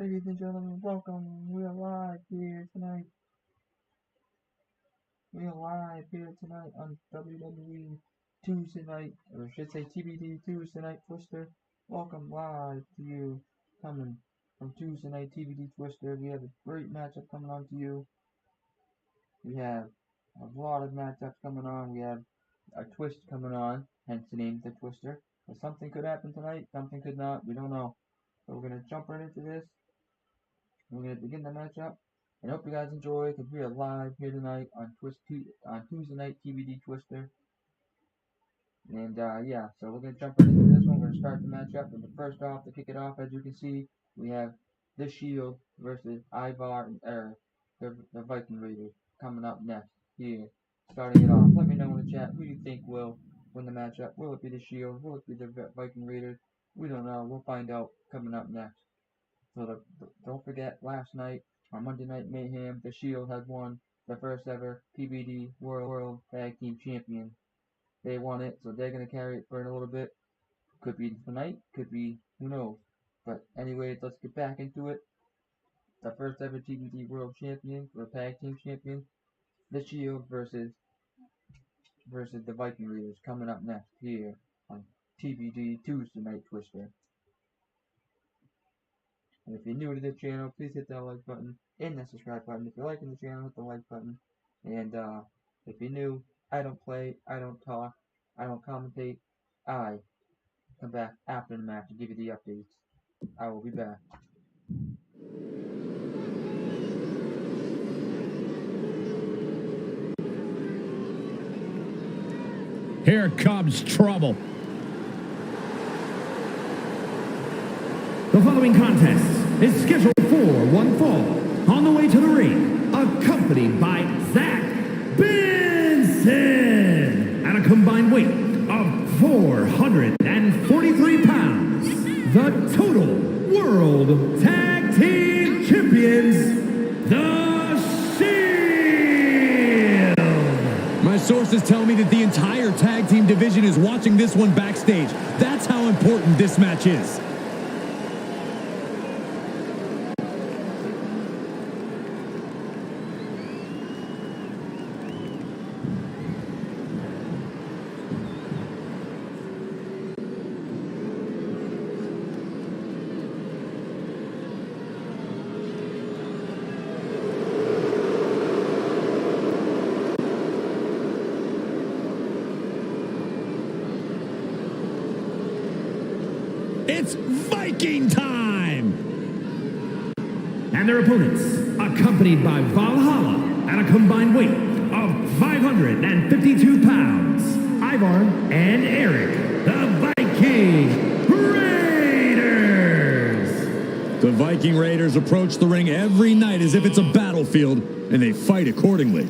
Ladies and gentlemen, welcome. We are live here tonight. On WWE Tuesday night, or I should say TBD Tuesday Night Twister. Welcome live to you, coming from Tuesday Night TBD Twister. We have a great matchup coming on to you. We have a lot of matchups coming on. We have a twist coming on, hence the name the Twister. But something could happen tonight, something could not. We don't know. So we're gonna jump right into this. We're going to begin the matchup, and hope you guys enjoy, because we are live here tonight on Tuesday Night TBD Twister. And yeah, so we're going to jump right into this one. We're going to start the matchup, and first off, to kick it off, as you can see, we have The Shield versus Ivar and Eric, the Viking Raiders, coming up next here. Starting it off, let me know in the chat who you think will win the matchup. Will it be The Shield? Will it be the Viking Raiders? We don't know. We'll find out coming up next. So don't forget, last night on Monday Night Mayhem, The Shield has won the first ever PBD World Tag Team Champion. They won it, so they're going to carry it for a little bit. Could be tonight, could be, who knows. But anyways, let's get back into it. The first ever TBD World Champion, or Tag Team Champion, The Shield versus the Viking Raiders, coming up next here on TBD Tuesday Night Twister. And if you're new to the channel, please hit that like button and that subscribe button. If you're liking the channel, hit the like button. And if you're new, I don't play, I don't talk, I don't commentate. I come back after the match to give you the updates. I will be back. Here comes trouble. The following contest is scheduled for one fall. On the way to the ring, accompanied by Zach Benson at a combined weight of 443 pounds. The total World Tag Team Champions, The Shield. My sources tell me that the entire tag team division is watching this one backstage. That's how important this match is. It's Viking time! And their opponents, accompanied by Valhalla at a combined weight of 552 pounds, Ivar and Eric, the Viking Raiders. The Viking Raiders approach the ring every night as if it's a battlefield, and they fight accordingly.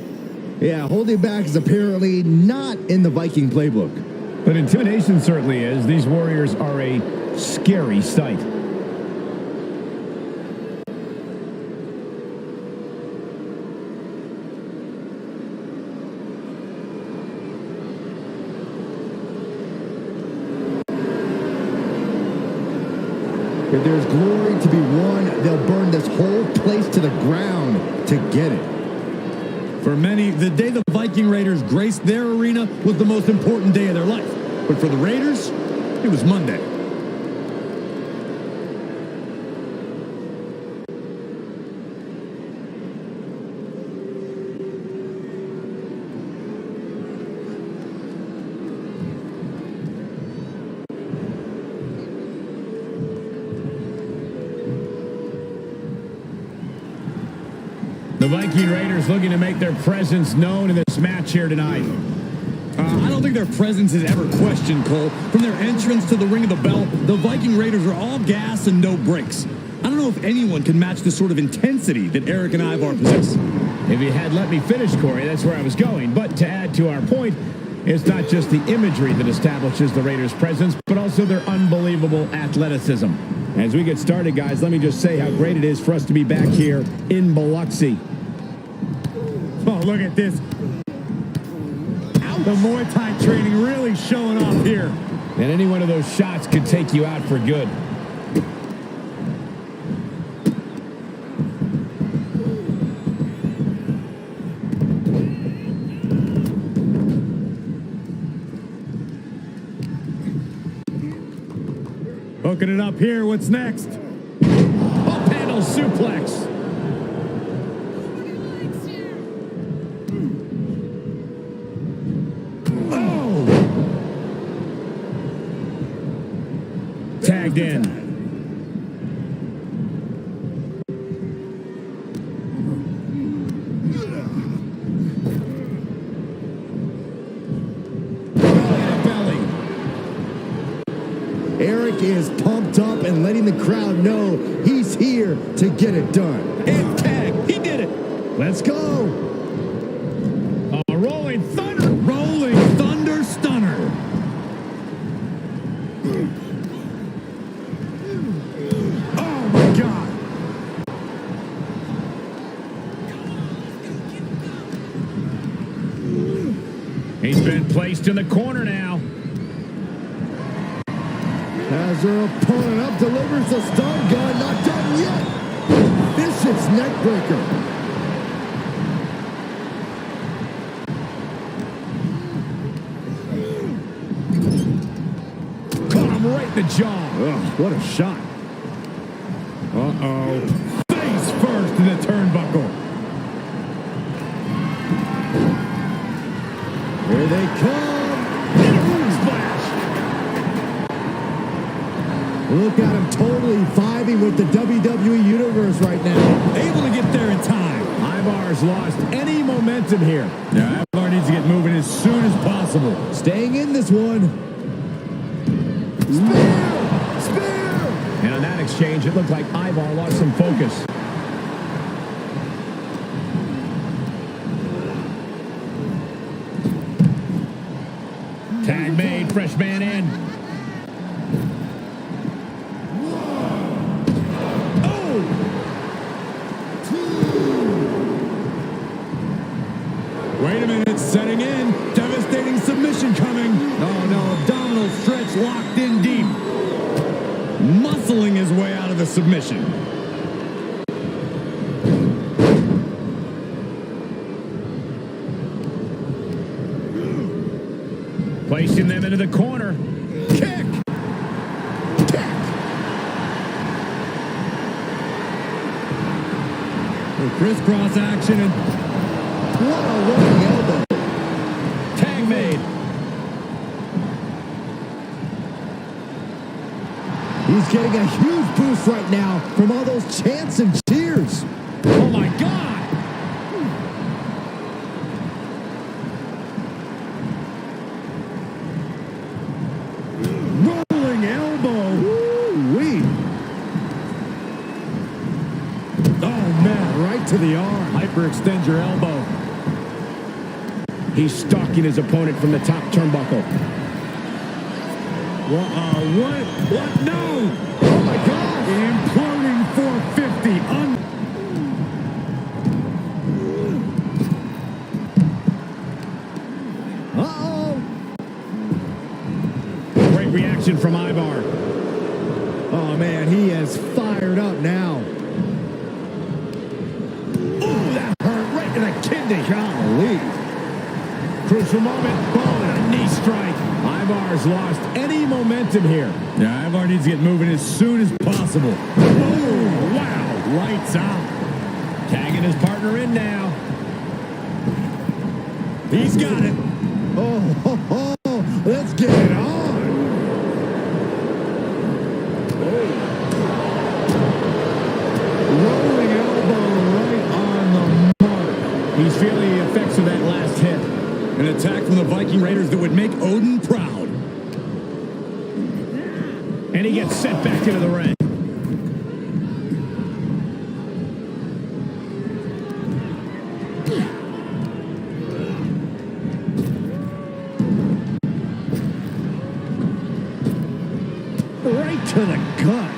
Yeah, holding back is apparently not in the Viking playbook. But intimidation certainly is. These warriors are a scary sight. If there's glory to be won, they'll burn this whole place to the ground to get it. For many, the day the Viking Raiders graced their arena was the most important day of their life. But for the Raiders, it was Monday. The Viking Raiders looking to make their presence known in this match here tonight. I don't think their presence is ever questioned, Cole. From their entrance to the Ring of the Bell, the Viking Raiders are all gas and no brakes. I don't know if anyone can match the sort of intensity that Eric and Ivar possess. If you had let me finish, Corey, that's where I was going. But to add to our point, it's not just the imagery that establishes the Raiders' presence, but also their unbelievable athleticism. As we get started, guys, let me just say how great it is for us to be back here in Biloxi. Oh, look at this. The Muay Thai training really showing off here. And any one of those shots could take you out for good. Hooking it up here. What's next? Up handle suplex. Oh! Tagged in. Eric is pumped up and letting the crowd know he's here to get it done. And tag. He did it. Let's go. A rolling thunder. Rolling thunder stunner. Oh, my God. He's been placed in the corner now. As her opponent up, delivers the stun gun. Not done yet. Vicious neck breaker. Caught him right in the jaw. Ugh, what a shot. Uh-oh. Face first in the turnbuckle. Here they come. Splash. Look at him totally vibing with the WWE Universe right now. Able to get there in time. Ivar's lost any momentum here. Now, Ivar needs to get moving as soon as possible. Staying in this one. Spear! Spear! And on that exchange, it looked like Ivar lost some focus. Tag made, fresh man in. Wait a minute, setting in. Devastating submission coming. Oh, no, abdominal stretch locked in deep. Muscling his way out of the submission. Placing them into the corner. Kick. The crisscross action and What a running elbow. Tag made. He's getting a huge boost right now from all those chants and cheers. Oh, my God. rolling elbow. Woo-wee. Oh, man, right to the arm. Hyperextend your elbow. He's stalking his opponent from the top turnbuckle. What? No! Oh, my God. Imploding 450. Uh-oh. Great reaction from Ivar. Oh, man, he is fired up now. Ooh, that hurt right in the kidney. Golly. Crucial moment. Oh, and a knee strike. Ivar's lost any momentum here. Yeah, Ivar needs to get moving as soon as possible. Oh, wow. Lights out. Tagging his partner in now. He's got it. Oh, ho, ho. Let's get it on. Rolling elbow right on the mark. He's feeling the effects of that last hit. An attack from the Viking Raiders that would make Odin proud. And he gets sent back into the ring. Right to the gut.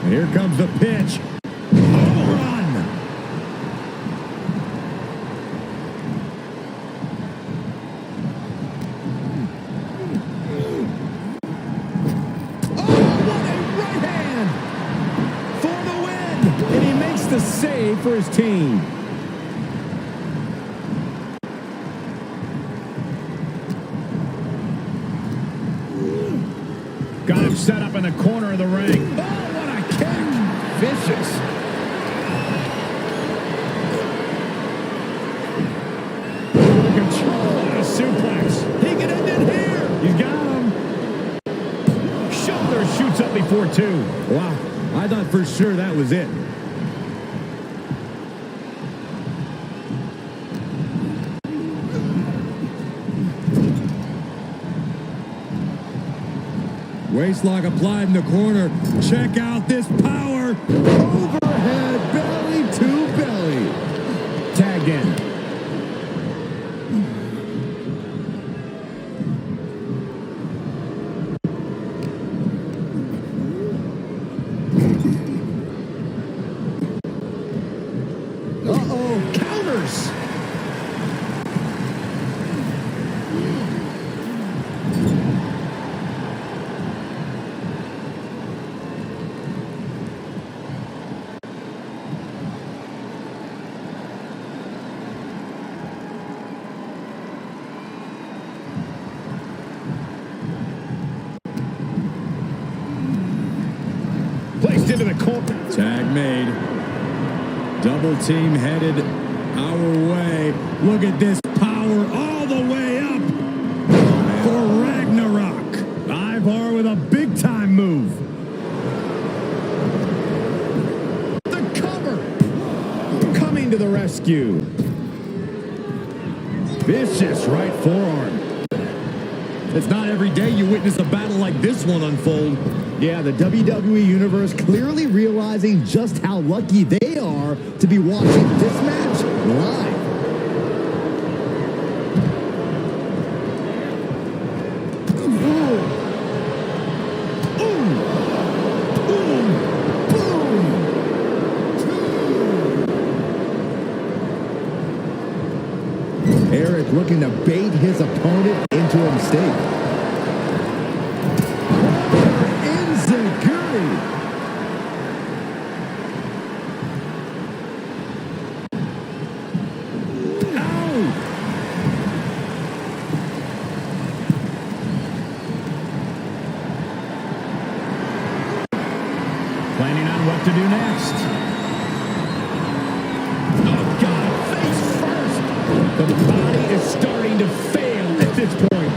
Here comes the pitch. Home run. Oh, what a right hand. For the win. And he makes the save for his team. set up in the corner of the ring. Oh, what a kick. Vicious. Control and a suplex. He can end it here. He's got him. Shoulder shoots up before two. Wow, I thought for sure that was it. Waistlock applied in the corner. Check out this power. Overhead, belly to belly. Tagged in. Uh-oh, counters. Placed into the corner. Tag made. Double team headed our way. Look at this power all the way up for Ragnarok. Ivar with a big-time move. The cover. Coming to the rescue. Vicious right forearm. It's not every day you witness a battle like this one unfold. Yeah, the WWE Universe clearly realizing just how lucky they are to be watching this match live. Eric looking to bait his opponent into a mistake. Planning on what to do next. Oh, God, face first. The body is starting to fail at this point.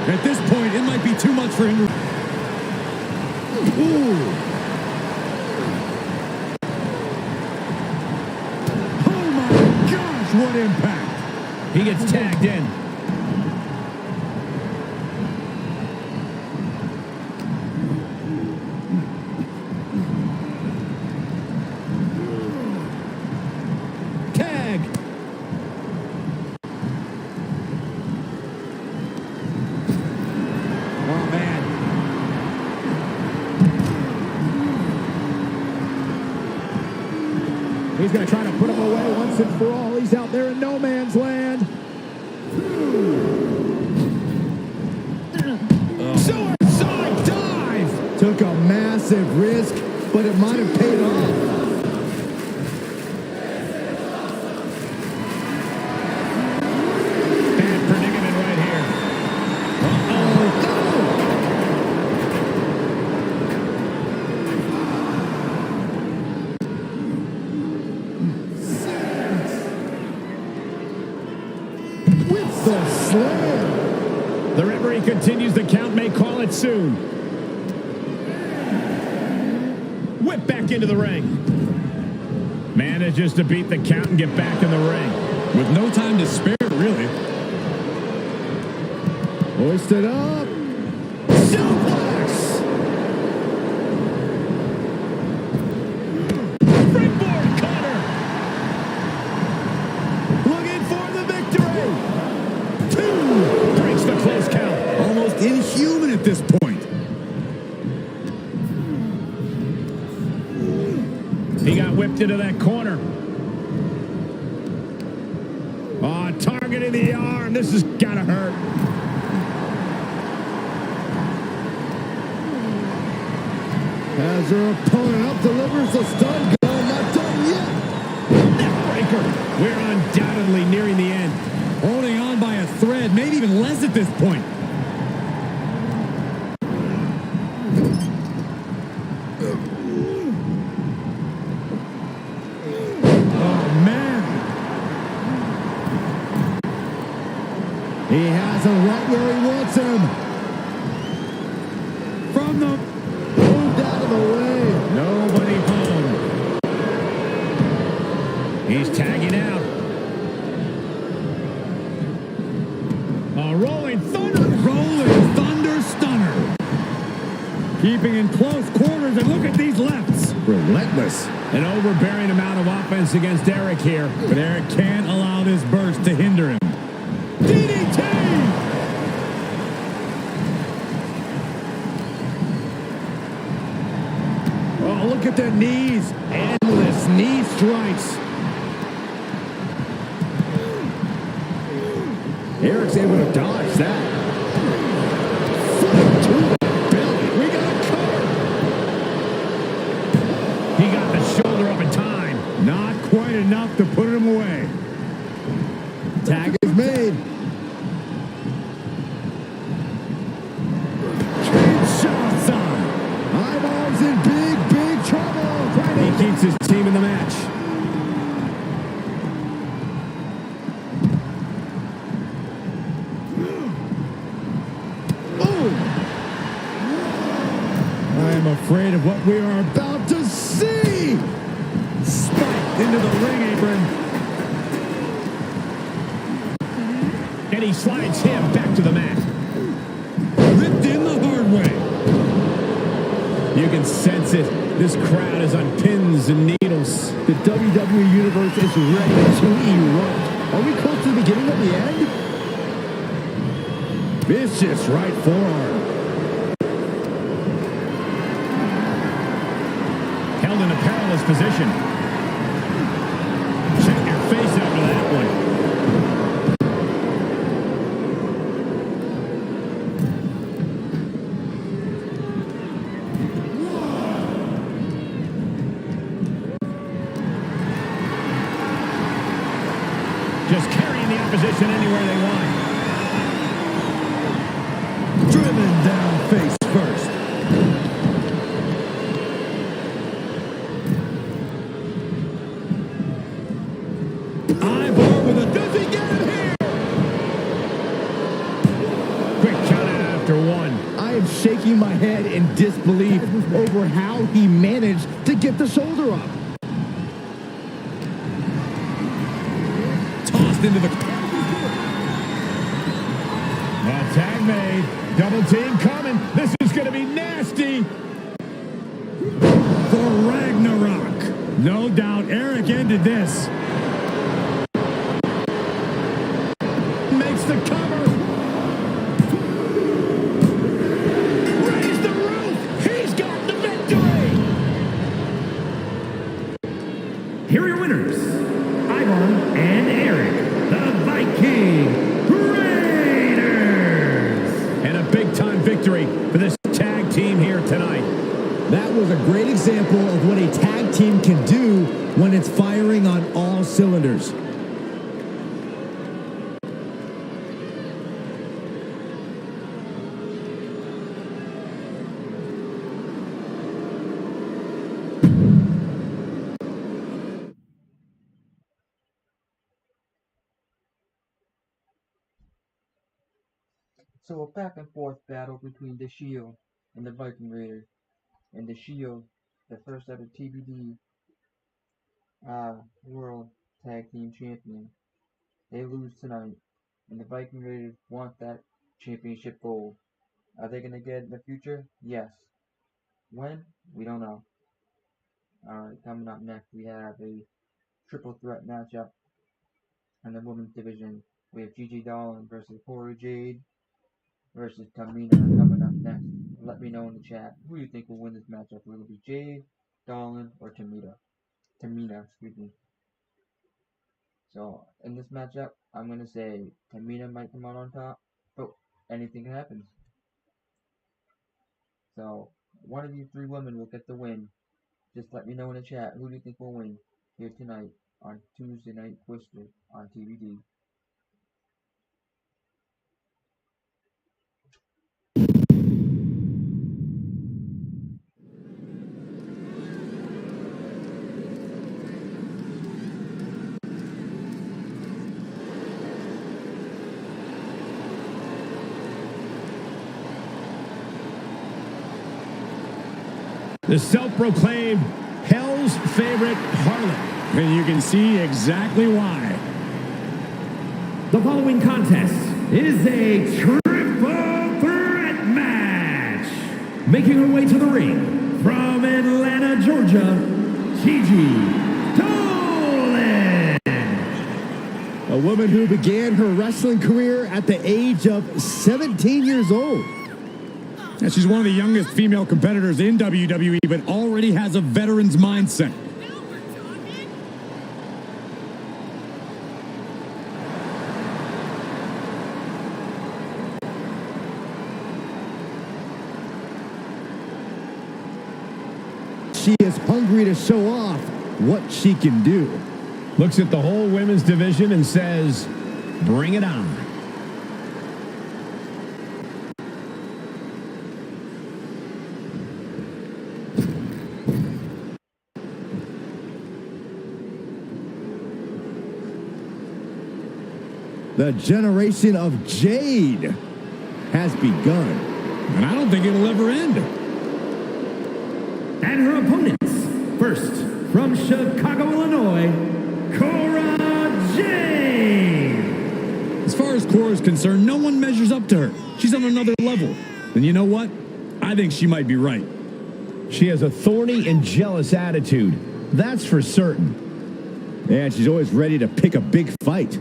At this point, it might be too much for him to... Ooh. Oh, my gosh, what impact. He gets tagged in. Tag. Oh, man. He's going to try to put him away once and for all. He's out there in no man's land. Suicide dive! Took a massive risk, but it might have paid off. Bad predicament right here. With the slam. The referee continues the count, may call it soon. Whip back into the ring. Manages to beat the count and get back in the ring. With no time to spare, really. Hoisted up. Suplex. Springboard cutter. Looking for the victory. Two. Breaks the close count. Almost inhuman at this point. He got whipped into that corner. Oh, targeting the arm. This has got to hurt. As her opponent up, delivers the stun gun. Not done yet. Neckbreaker. We're undoubtedly nearing the end. Holding on by a thread, maybe even less at this point. He has him right where he wants him. From the moved out of the way. Nobody home. He's tagging out. A rolling thunder. Rolling thunder stunner. Keeping in close quarters, and look at these lefts. Relentless. An overbearing amount of offense against Eric here. But Eric can't allow this burst to hinder him. DDT! Oh, look at the knees. Endless knee strikes. Eric's able to dodge that. Foot to the belly. We got a cover. He got the shoulder up in time. Not quite enough to put him away. Tag is made. Kinshasa. Eyeballs in big, big trouble. He keeps his team in the match. I am afraid of what we are about to see. Spiked into the ring apron. And he slides him back to the mat. Ripped in the hard way. You can sense it. This crowd is on pins and needles. The WWE Universe is ready to erupt. Are we close to the beginning of the end? Vicious right forearm. Held in a perilous position. Check your face after that one. Just carrying the opposition anywhere they want. Driven down face first. Eyeball with a does he get him here? Quick count out after one. I am shaking my head in disbelief over how he managed to get the shoulder up. Tossed into the... Tag made. Double team coming. This is going to be nasty. For Ragnarok. No doubt Eric ended this. Makes the cover. Raise the roof. He's got the victory. Here are your winners, Ivan and Eric, the Viking Raiders. And a big-time victory for this tag team here tonight. That was a great example of what a tag team can do when it's firing on all cylinders. So a back and forth battle between the Shield and the Viking Raiders. And the Shield, the first ever TBD World Tag Team Champion. They lose tonight. And the Viking Raiders want that championship gold. Are they going to get it in the future? Yes. When? We don't know. Alright, coming up next we have a triple threat matchup in the women's division. We have Gigi Dolan versus Cora Jade versus Tamina coming up next. Let me know in the chat who you think will win this matchup. Will it be Jade, Dolan, or Tamina? Excuse me. So in this matchup, I'm gonna say Tamina might come out on top, but anything happens. So one of these three women will get the win. Just let me know in the chat who do you think will win here tonight on Tuesday Night Twister on TBD. the self-proclaimed Hell's favorite harlot. And you can see exactly why. The following contest is a triple threat match. Making her way to the ring from Atlanta, Georgia, Gigi Dolan. A woman who began her wrestling career at the age of 17 years old. And she's one of the youngest female competitors in WWE, but already has a veteran's mindset. She is hungry to show off what she can do. Looks at the whole women's division and says, bring it on. The generation of Jade has begun. And I don't think it'll ever end. And her opponents, first from Chicago, Illinois, Cora Jade. As far as Cora's concerned, no one measures up to her. She's on another level. And you know what? I think she might be right. She has a thorny and jealous attitude. That's for certain. And she's always ready to pick a big fight.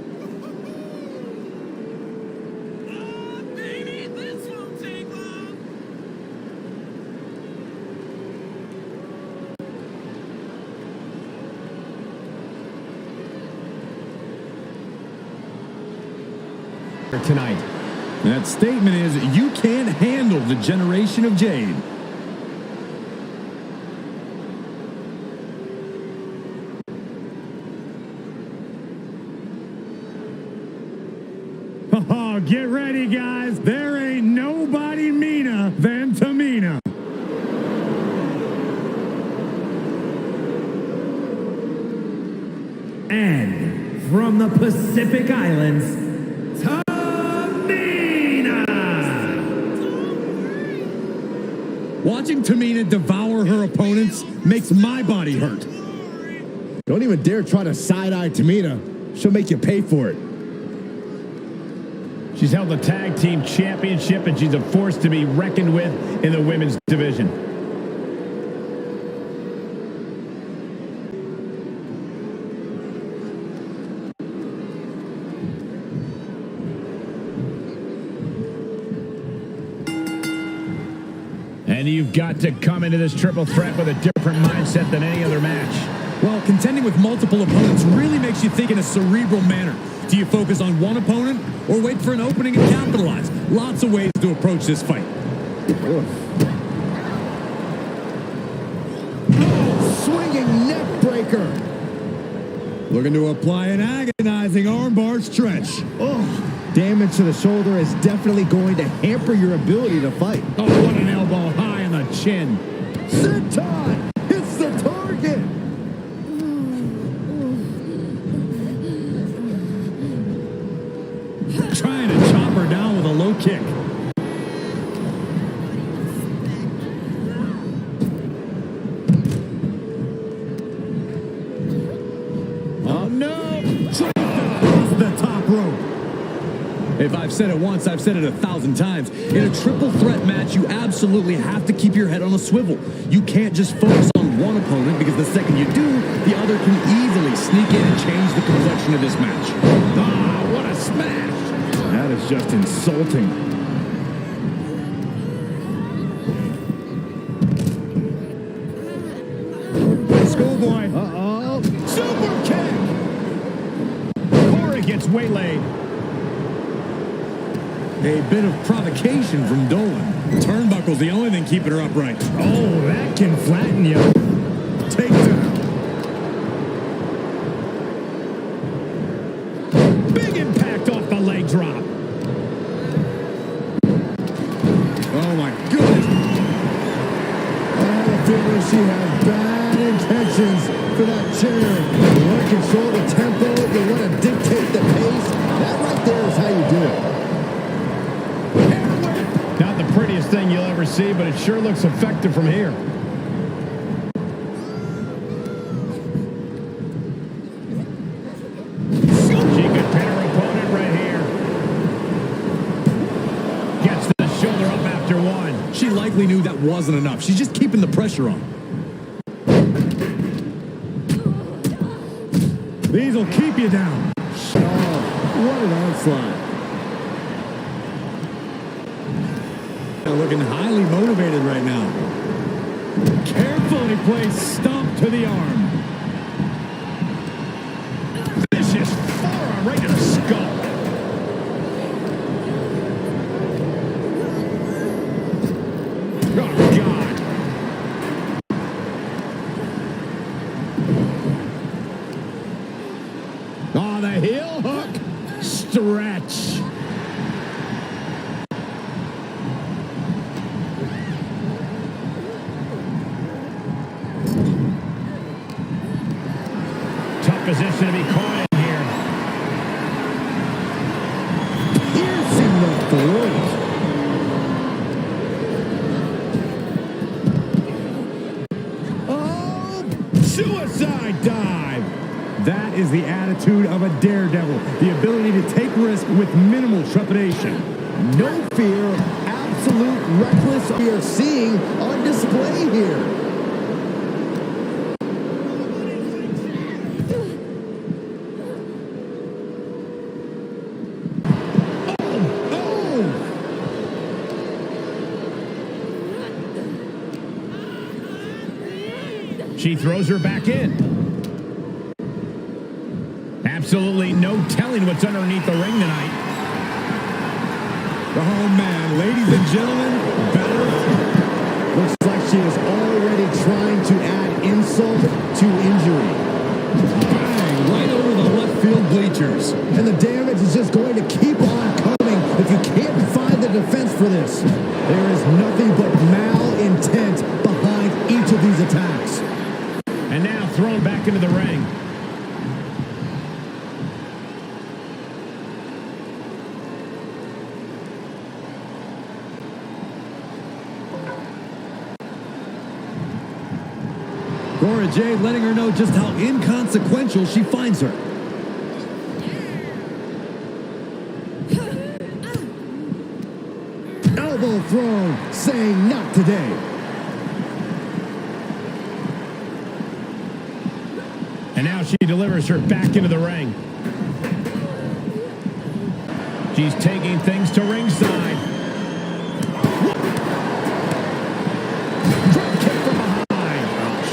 Tonight. That statement is, you can't handle the generation of Jade. Oh, get ready, guys. There ain't nobody meaner than Tamina. And from the Pacific Islands, Watching Tamina devour her opponents makes my body hurt. Don't even dare try to side-eye Tamina. She'll make you pay for it. She's held the tag team championship, and she's a force to be reckoned with in the women's division. And you've got to come into this triple threat with a different mindset than any other match. Well, contending with multiple opponents really makes you think in a cerebral manner. Do you focus on one opponent or wait for an opening and capitalize? Lots of ways to approach this fight. Oh, swinging neck breaker. Looking to apply an agonizing armbar stretch. Oh, damage to the shoulder is definitely going to hamper your ability to fight. Oh, what an elbow high on the chin. Senton hits the target. Trying to chop her down with a low kick. Oh, no. The top rope. If I've said it once, I've said it 1,000 times. In a triple threat match, you absolutely have to keep your head on a swivel. You can't just focus on one opponent, because the second you do, the other can easily sneak in and change the complexion of this match. Ah, what a smash! That is just insulting. Schoolboy. Uh-oh. Super kick. Cora gets waylaid. A bit of provocation from Dolan. Turnbuckle's the only thing keeping her upright. Oh, that can flatten you. Takedown. Big impact off the leg drop. Oh, my goodness. I have a feeling she had bad intentions for that chair. You want to control the tempo, you want to dictate the pace. That right there is how you do it. Not the prettiest thing you'll ever see, but it sure looks effective from here. likely knew that wasn't enough. She's just keeping the pressure on. These will keep you down. Oh, what an onslaught. Looking highly motivated right now. Carefully placed stomp to the arm. Vicious forearm right to the skull. Oh, God. Oh, the heel hook. Stretch. Position to be caught in here. Piercing the throat. Oh, suicide dive. That is the attitude of a daredevil. The ability to take risk with minimal trepidation. No fear, absolute reckless we are seeing on display here. She throws her back in. Absolutely no telling what's underneath the ring tonight. Oh, man. Ladies and gentlemen, better. Looks like she is already trying to add insult to injury. Bang, right over the left field bleachers. And the damage is just going to keep on coming if you can't find the defense for this. There is nothing but malintent behind each of these attacks. And now thrown back into the ring. Cora Jade letting her know just how inconsequential she finds her. Elbow thrown, saying not today. And now she delivers her back into the ring. She's taking things to ringside. Drop kick from behind. Ouch.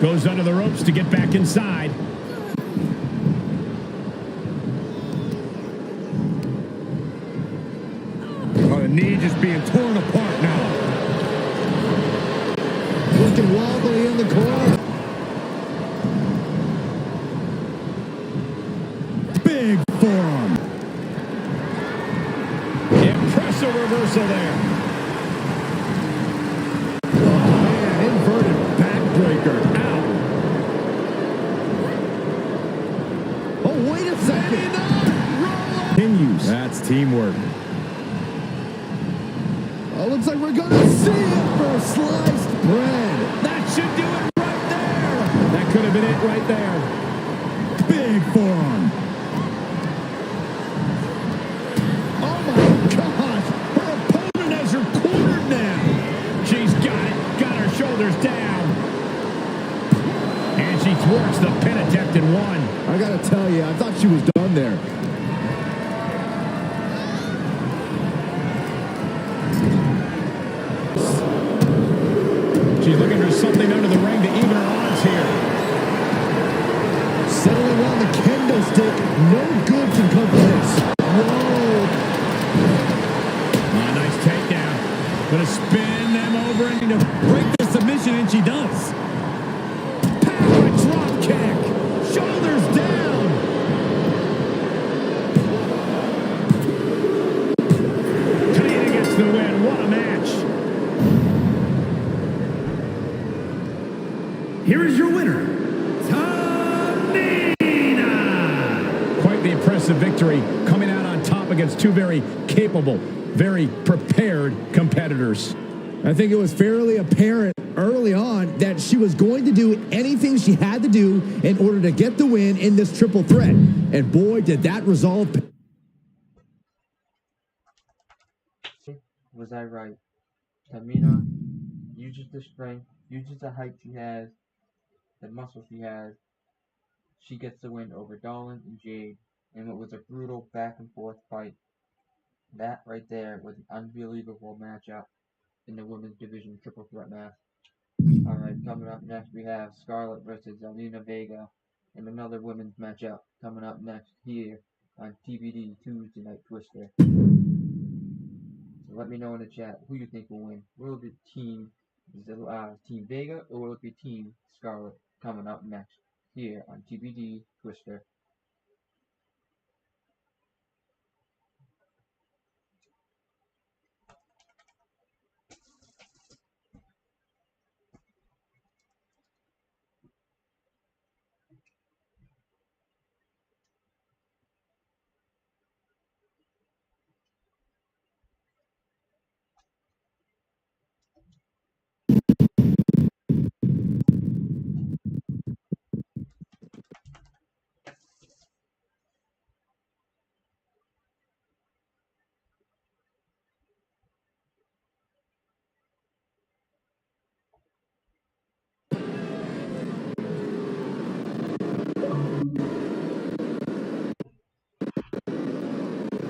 Goes under the ropes to get back inside. Oh, the knee just being torn apart now. Looking wobbly in the corner. Big forearm. Impressive reversal there. Oh, man, inverted backbreaker. Ow. Oh, wait a second. Continues. That's teamwork. Oh, looks like we're going to see it for sliced bread. That should do it right there. That could have been it right there. Big forearm. Oh, my gosh. Her opponent has her cornered now. She's got it. Got her shoulders down. And she thwarts the pin attempt in one. I got to tell you, I thought she was done there. She's looking for something under the ring to even her odds here. Settling on the kendo stick. No good can come from this. Whoa. Oh, nice takedown. Gonna spin them over and To break the submission, and she does. power drop kick. Shoulders down. Tamina gets the win. What a match. Here is your winner, Tamina. Quite the impressive victory, coming out on top against two very capable, very prepared competitors. I think it was fairly apparent early on that she was going to do anything she had to do in order to get the win in this triple threat. And boy, did that resolve. Was I right? Tamina uses the strength, uses the height she has, the muscle she has. She gets the win over Dolan and Jade in what was a brutal back and forth fight. That right there was an unbelievable matchup in the women's division triple threat match. Alright, coming up next we have Scarlett versus Zelina Vega and another women's matchup coming up next here on TBD Tuesday Night Twister. So let me know in the chat who you think will win. Will it be Team Vega or will it be Team Scarlett coming up next here on TBD Twister?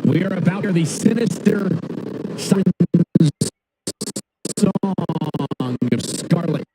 We are about to hear the sinister song of Scarlett.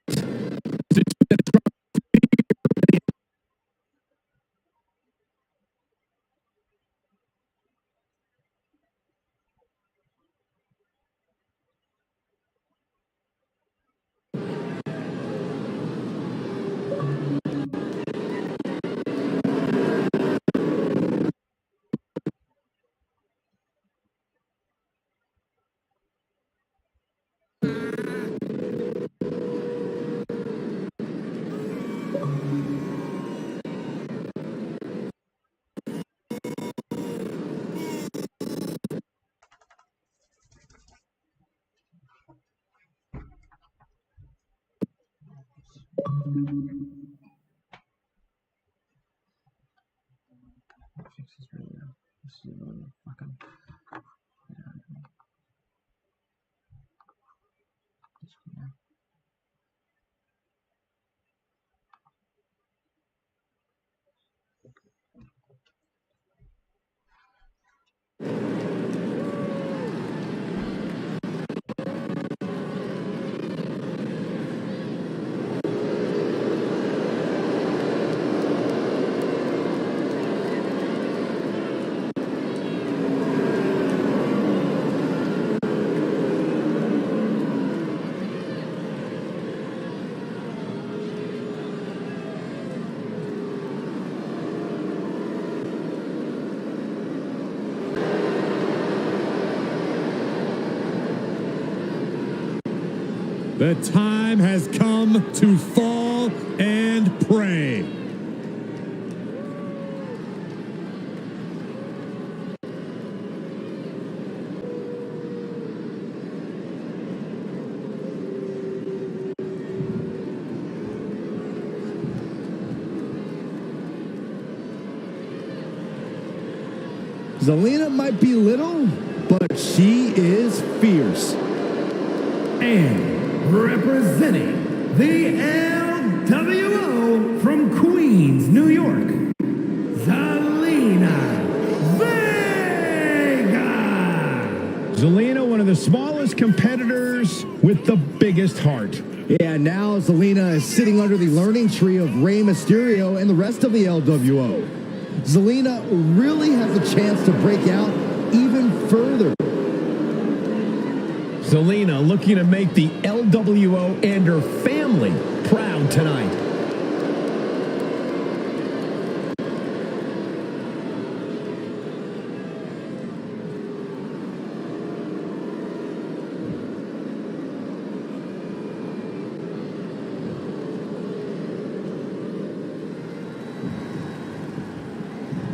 The time has come to fall and pray. Zelina might be little, but she is fierce. And representing the LWO from Queens, New York, Zelina Vega. Zelina, one of the smallest competitors with the biggest heart. Yeah, now Zelina is sitting under the learning tree of Rey Mysterio and the rest of the LWO. Zelina really has a chance to break out even further. Zelina looking to make the LWO and her family proud tonight.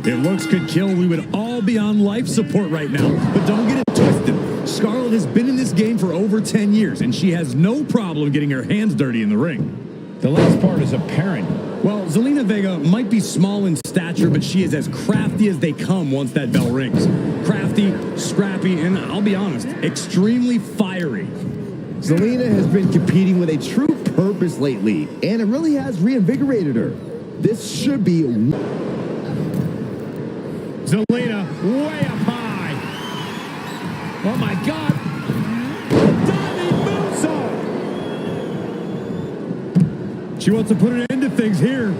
If looks could kill, we would all be on life support right now. But don't get it twisted. Scarlett has been in this game for over 10 years, and she has no problem getting her hands dirty in the ring. The last part is apparent. Well, Zelina Vega might be small in stature, but she is as crafty as they come once that bell rings. Crafty, scrappy, and I'll be honest, extremely fiery. Zelina has been competing with a true purpose lately, and it really has reinvigorated her. This should be... Zelina way up high. Oh my God. She wants to put an end to things here.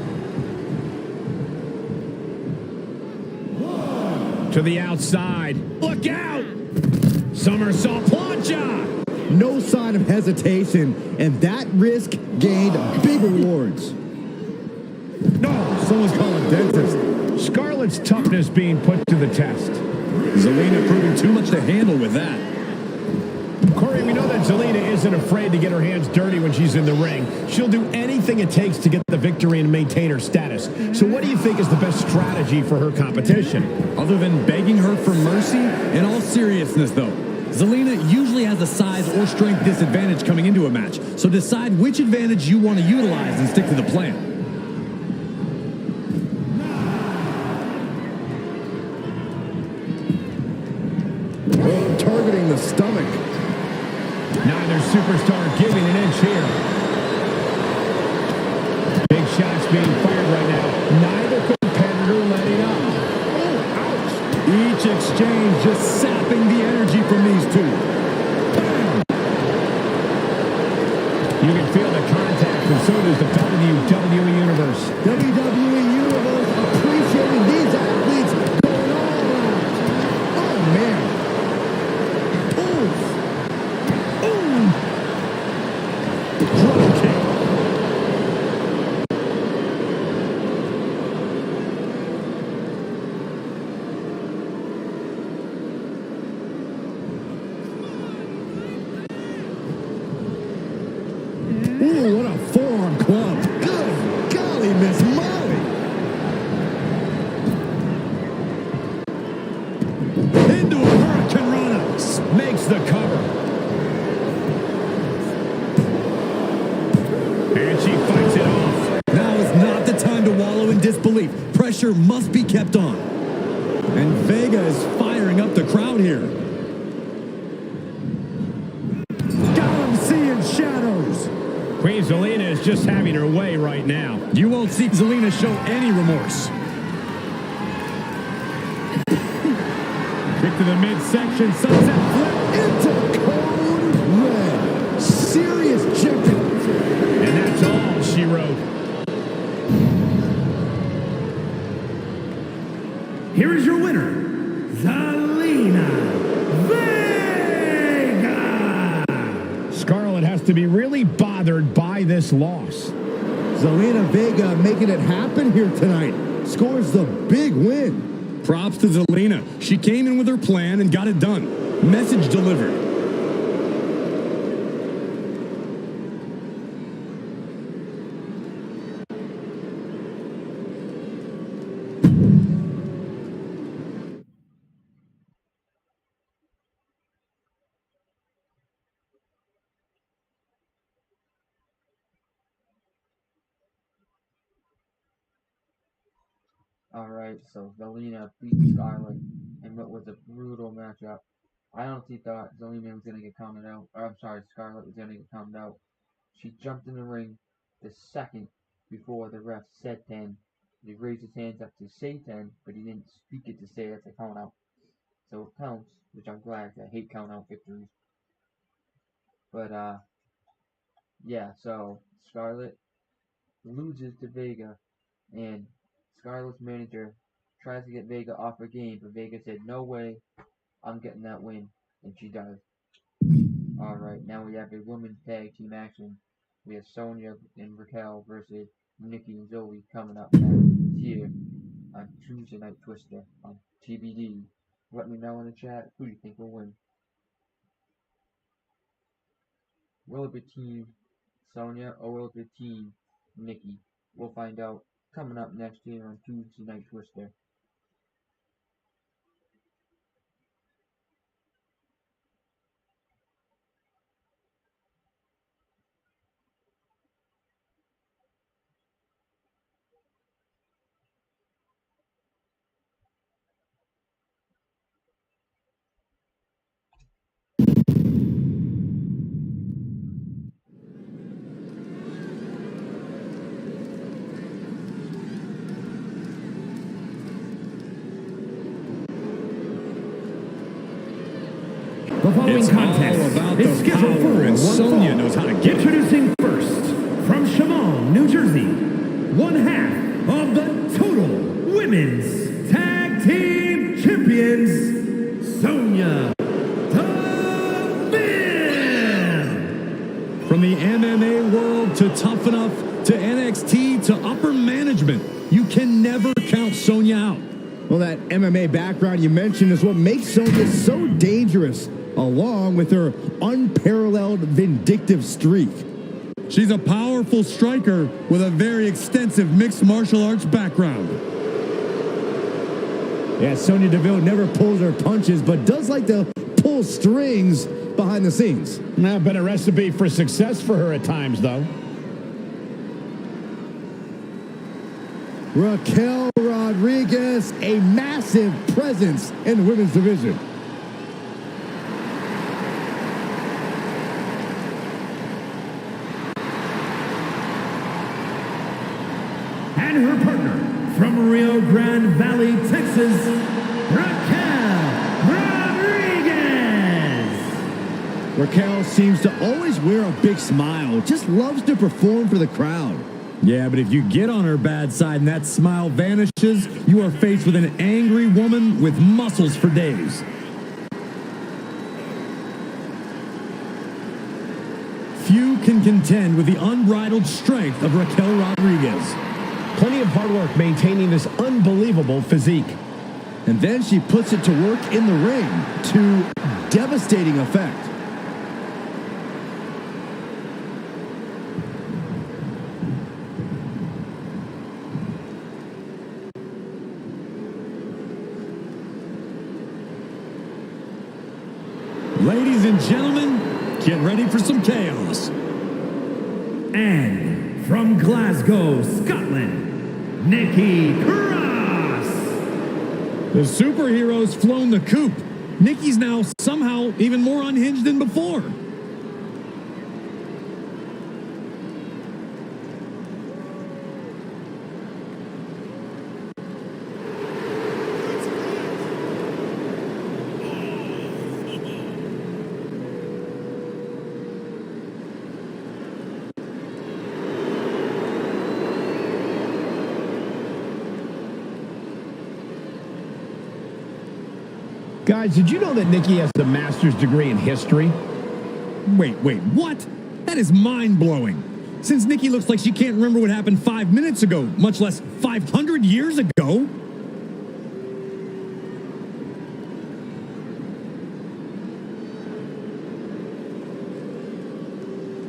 To the outside. Look out! Somersault plancha. No sign of hesitation, and that risk gained big rewards. No, someone's calling dentist. Scarlett's toughness being put to the test. Zelina proving too much to handle with that. Corey, we know that Zelina isn't afraid to get her hands dirty when she's in the ring. She'll do anything it takes to get the victory and maintain her status. So what do you think is the best strategy for her competition? Other than begging her for mercy? In all seriousness, though, Zelina usually has a size or strength disadvantage coming into a match. So decide which advantage you want to utilize and stick to the plan. Targeting the stomach. Neither superstar giving an inch here. Big shots being fired right now. Neither competitor letting up. Oh, ouch. Each exchange just sapping the energy from these two. Bam. You can feel the contact, and so does the WWE Universe. WWE Universe appreciating these athletes going all out. Oh, man. Ooh, what a forearm club. Good golly, Miss Molly. Into a hurricane rana. Makes the cover. And she fights it off. Now is not the time to wallow in disbelief. Pressure must be kept on. And Vega is firing up the crowd here. Got him seeing shadows. Queen Zelina is just having her way right now. You won't see Zelina show any remorse. Kick to the midsection, sunset flip. Into code red. Serious chicken. And that's all she wrote. Here is your winner, Zelina Vega. Scarlett has to be really bothered by this loss. Zelina Vega making it happen here tonight. Scores the big win. Props to Zelina. She came in with her plan and got it done. Message delivered. Alright, so Zelina beat Scarlett in what was a brutal matchup. I honestly thought Zelina was going to get counted out. Or, I'm sorry, Scarlett was going to get counted out. She jumped in the ring the second before the ref said 10. He raised his hands up to say 10, but he didn't speak it to say that's a count out. So it counts, which I'm glad. I hate count out victories. But, yeah, so Scarlett loses to Vega, and Scarlett's manager tries to get Vega off her game, but Vega said, no way, I'm getting that win, and she does. Alright, now we have a women's tag team action. We have Sonya and Raquel versus Nikki and Zoe coming up next here on Tuesday Night Twister on TBD. Let me know in the chat, who do you think will win? Will it be Team Sonya or will it be Team Nikki? We'll find out coming up next year on Tuesday Night Twister. The following It's contest all about is the scheduled power, for and one Sonya fall. knows how to get it. Introducing first, from Shamong, New Jersey, one half of the Total Women's Tag Team Champions, Sonya Deville. From the MMA world to Tough Enough to NXT to upper management, you can never count Sonya out. Well, that MMA background you mentioned is what makes Sonya so dangerous, along with her unparalleled vindictive streak. She's a powerful striker with a very extensive mixed martial arts background. Yeah, Sonya Deville never pulls her punches, but does like to pull strings behind the scenes. Now, been a recipe for success for her at times, though. Raquel Rodriguez, a massive presence in the women's division. And her partner, from Rio Grande Valley, Texas, Raquel Rodriguez. Raquel seems to always wear a big smile, just loves to perform for the crowd. Yeah, but if you get on her bad side and that smile vanishes, you are faced with an angry woman with muscles for days. Few can contend with the unbridled strength of Raquel Rodriguez. Plenty of hard work maintaining this unbelievable physique. And then she puts it to work in the ring to devastating effect. Ladies and gentlemen, get ready for some chaos. And from Glasgow, Scotland, Nikki Cross. The superhero's flown the coop. Nikki's now somehow even more unhinged than before. Guys, did you know that Nikki has a master's degree in history? Wait, what? That is mind-blowing. Since Nikki looks like she can't remember what happened 5 minutes ago, much less 500 years ago.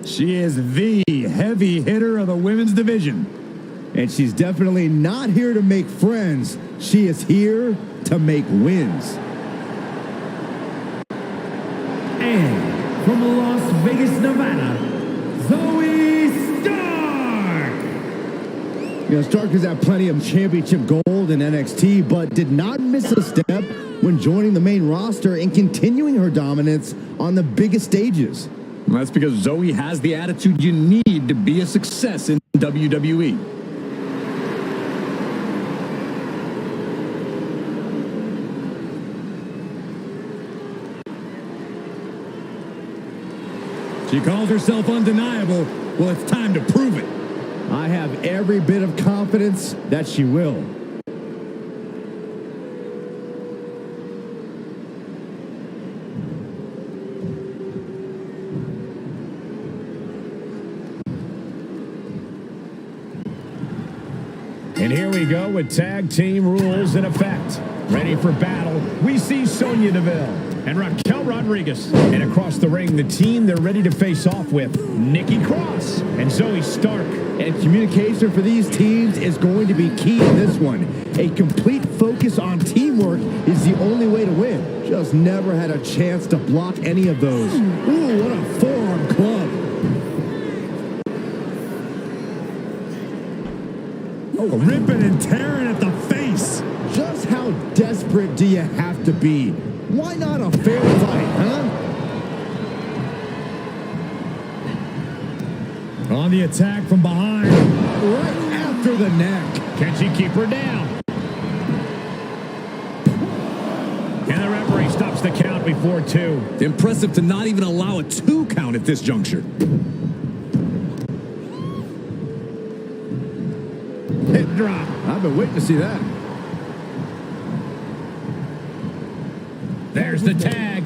She is the heavy hitter of the women's division. And she's definitely not here to make friends. She is here to make wins. And from Las Vegas, Nevada, Zoe Stark. Stark has had plenty of championship gold in NXT, but did not miss a step when joining the main roster and continuing her dominance on the biggest stages. Well, that's because Zoe has the attitude you need to be a success in WWE. She calls herself undeniable. Well, it's time to prove it. I have every bit of confidence that she will. And here we go with tag team rules in effect. Ready for battle, we see Sonya Deville and Raquel Rodriguez. And across the ring, the team they're ready to face off with, Nikki Cross and Zoe Stark. And communication for these teams is going to be key in this one. A complete focus on teamwork is the only way to win. Just never had a chance to block any of those. Ooh, what a forearm club. Oh, ripping and tearing at the face. Just how desperate do you have to be? Why not a fair fight, huh? On the attack from behind. Right after the neck. Can she keep her down? And the referee stops the count out before 2. Impressive to not even allow a 2 count at this juncture. Hit drop. I've been waiting to see that. There's the tag.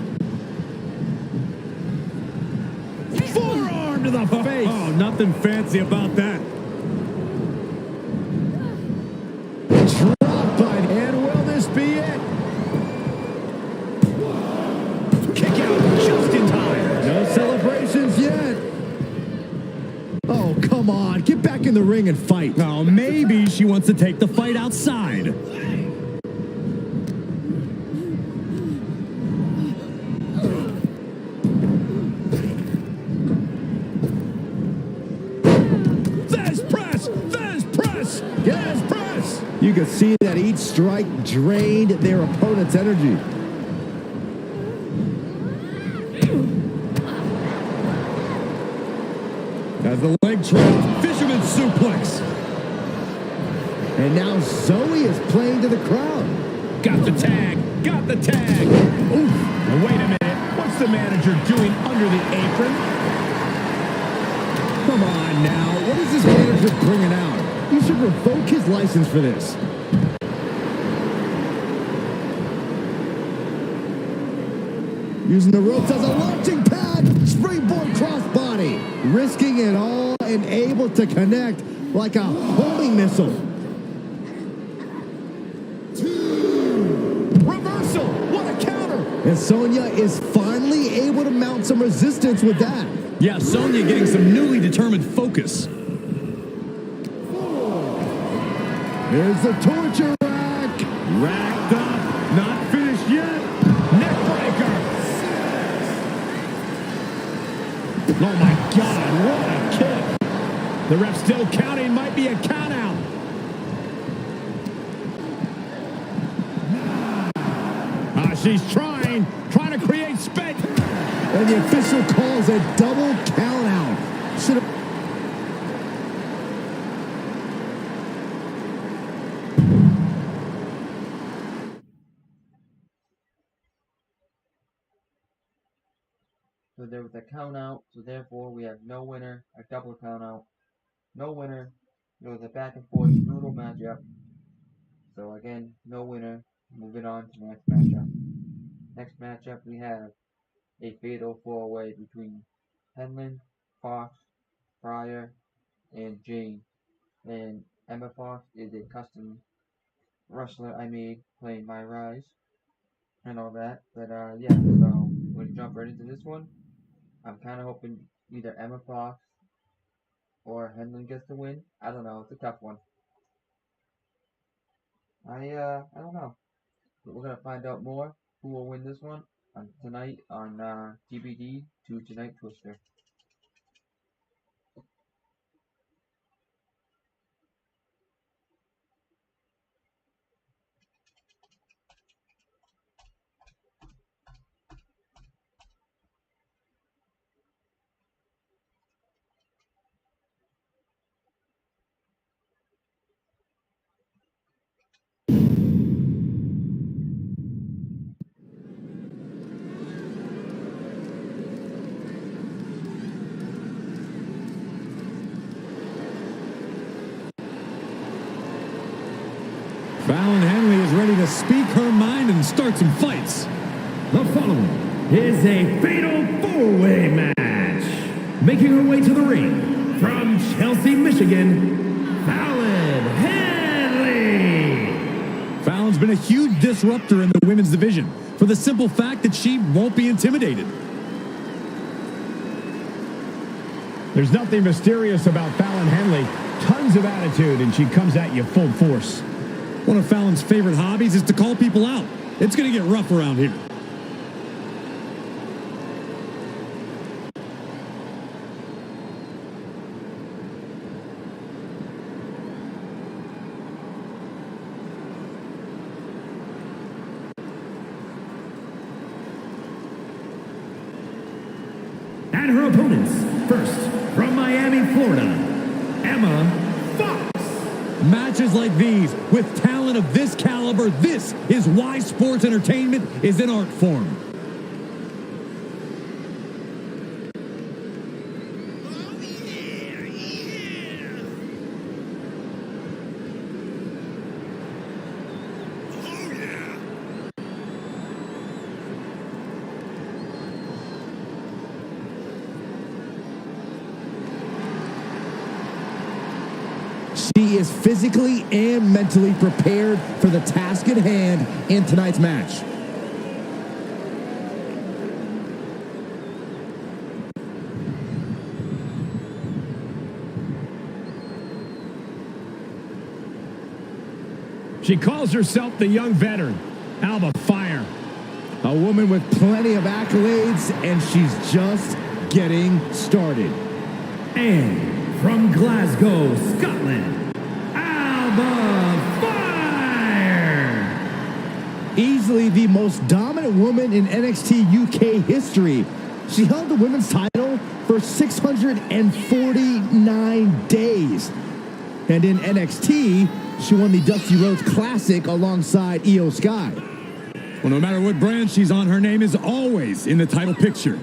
Forearm to the face. Oh, nothing fancy about that. Drop by, and will this be it? Kick out just in time. No celebrations yet. Oh, come on. Get back in the ring and fight. Oh, maybe she wants to take the fight outside. You could see that each strike drained their opponent's energy. As the leg trap, fisherman suplex. And now Zoe is playing to the crowd. Got the tag. Got the tag. Oof. Now, wait a minute. What's the manager doing under the apron? Come on now. What is this manager bringing out? You should revoke his license for this. Using the ropes as a launching pad. Springboard crossbody. Risking it all and able to connect like a homing missile. 2. Reversal. What a counter. And Sonya is finally able to mount some resistance with that. Yeah, Sonya getting some newly determined focus. Here's the torture rack. Racked up. Not finished yet. Neck breaker. Oh, my God. What a kick. The ref still counting. Might be a count out. She's trying to create space. And the official calls a double count out. Should have. So there was a count out, so therefore we have no winner, a double count out, no winner. It was a back and forth brutal matchup. So again, no winner. Moving on to the next matchup. Next matchup we have a fatal 4-way between Henlin, Fox, Fryer, and Jane. And Emma Fox is a custom wrestler I made playing My Rise and all that. But yeah, so we're gonna jump right into this one. I'm kind of hoping either Emma Fox or Henlin gets the win. I don't know. It's a tough one. I don't know. But we're gonna find out more who will win this one tonight on TBD 2 Tonight Twister. Fallon Henley is ready to speak her mind and start some fights. The following is a fatal 4-way match. Making her way to the ring from Chelsea, Michigan, Fallon Henley. Fallon's been a huge disruptor in the women's division for the simple fact that she won't be intimidated. There's nothing mysterious about Fallon Henley. Tons of attitude, and she comes at you full force. One of Fallon's favorite hobbies is to call people out. It's going to get rough around here. And her opponents, first, from Miami, Florida, Emma Fox. Matches like these, with talent of this caliber, this is why sports entertainment is an art form. She is physically and mentally prepared for the task at hand in tonight's match. She calls herself the young veteran, Alba Fire. A woman with plenty of accolades, and she's just getting started. And from Glasgow, Scotland, Alba Fire! Easily the most dominant woman in NXT UK history. She held the women's title for 649 days. And in NXT, she won the Dusty Rhodes Classic alongside Io Sky. Well, no matter what brand she's on, her name is always in the title picture.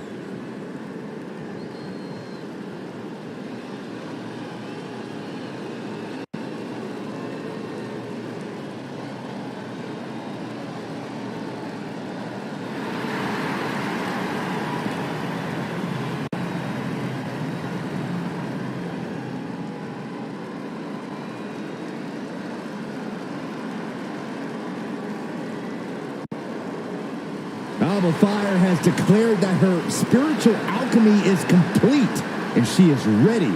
Alba Fire has declared that her spiritual alchemy is complete, and she is ready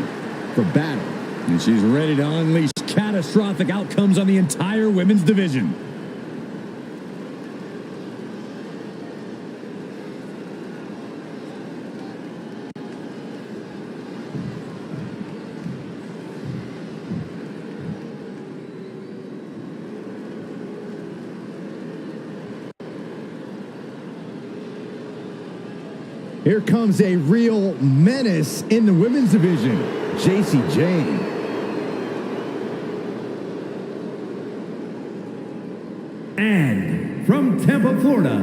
for battle. And she's ready to unleash catastrophic outcomes on the entire women's division. Here comes a real menace in the women's division, Jacy Jayne. And from Tampa, Florida,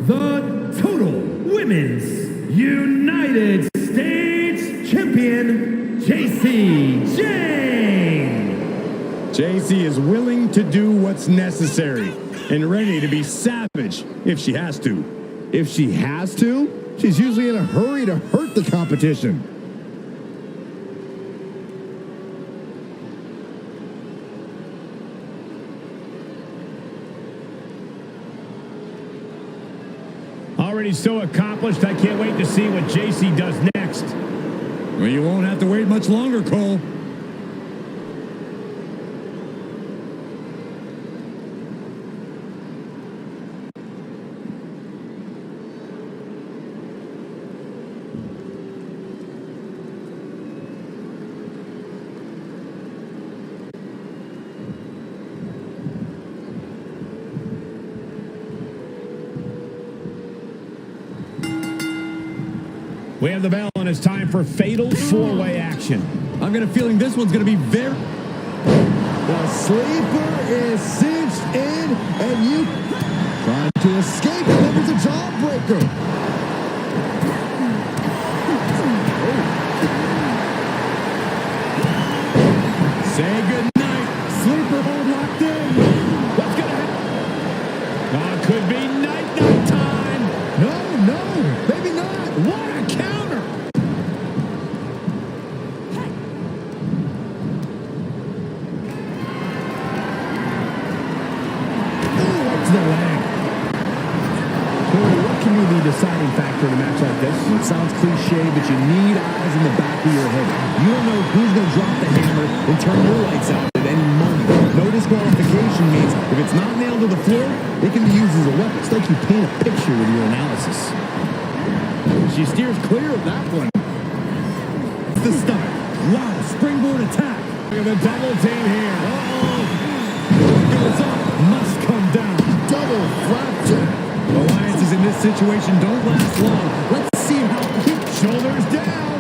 the Total Women's United States Champion, Jacy Jayne. Jacy is willing to do what's necessary and ready to be savage if she has to. If she has to, she's usually in a hurry to hurt the competition. Already so accomplished, I can't wait to see what Jacy does next. Well, you won't have to wait much longer, Cole. We have the bell, and it's time for fatal four-way action. I've got a feeling this one's going to be very... The sleeper is cinched in, and you trying to escape. Delivers a jawbreaker. Say goodnight. Sleeper hold locked in. What's going to happen? Could be night time. No, maybe not. What a counter. To the leg. What can be the deciding factor in a match like this? It sounds cliche, but you need eyes in the back of your head. You don't know who's going to drop the hammer and turn your lights out at any moment. No disqualification means if it's not nailed to the floor, it can be used as a weapon. It's like you paint a picture with your analysis. She steers clear of that one. The start. Wow, springboard attack. Look at the double team here. What goes up must come down. Double flapjack. Alliances in this situation don't last long. Let's see how quick. Shoulders down.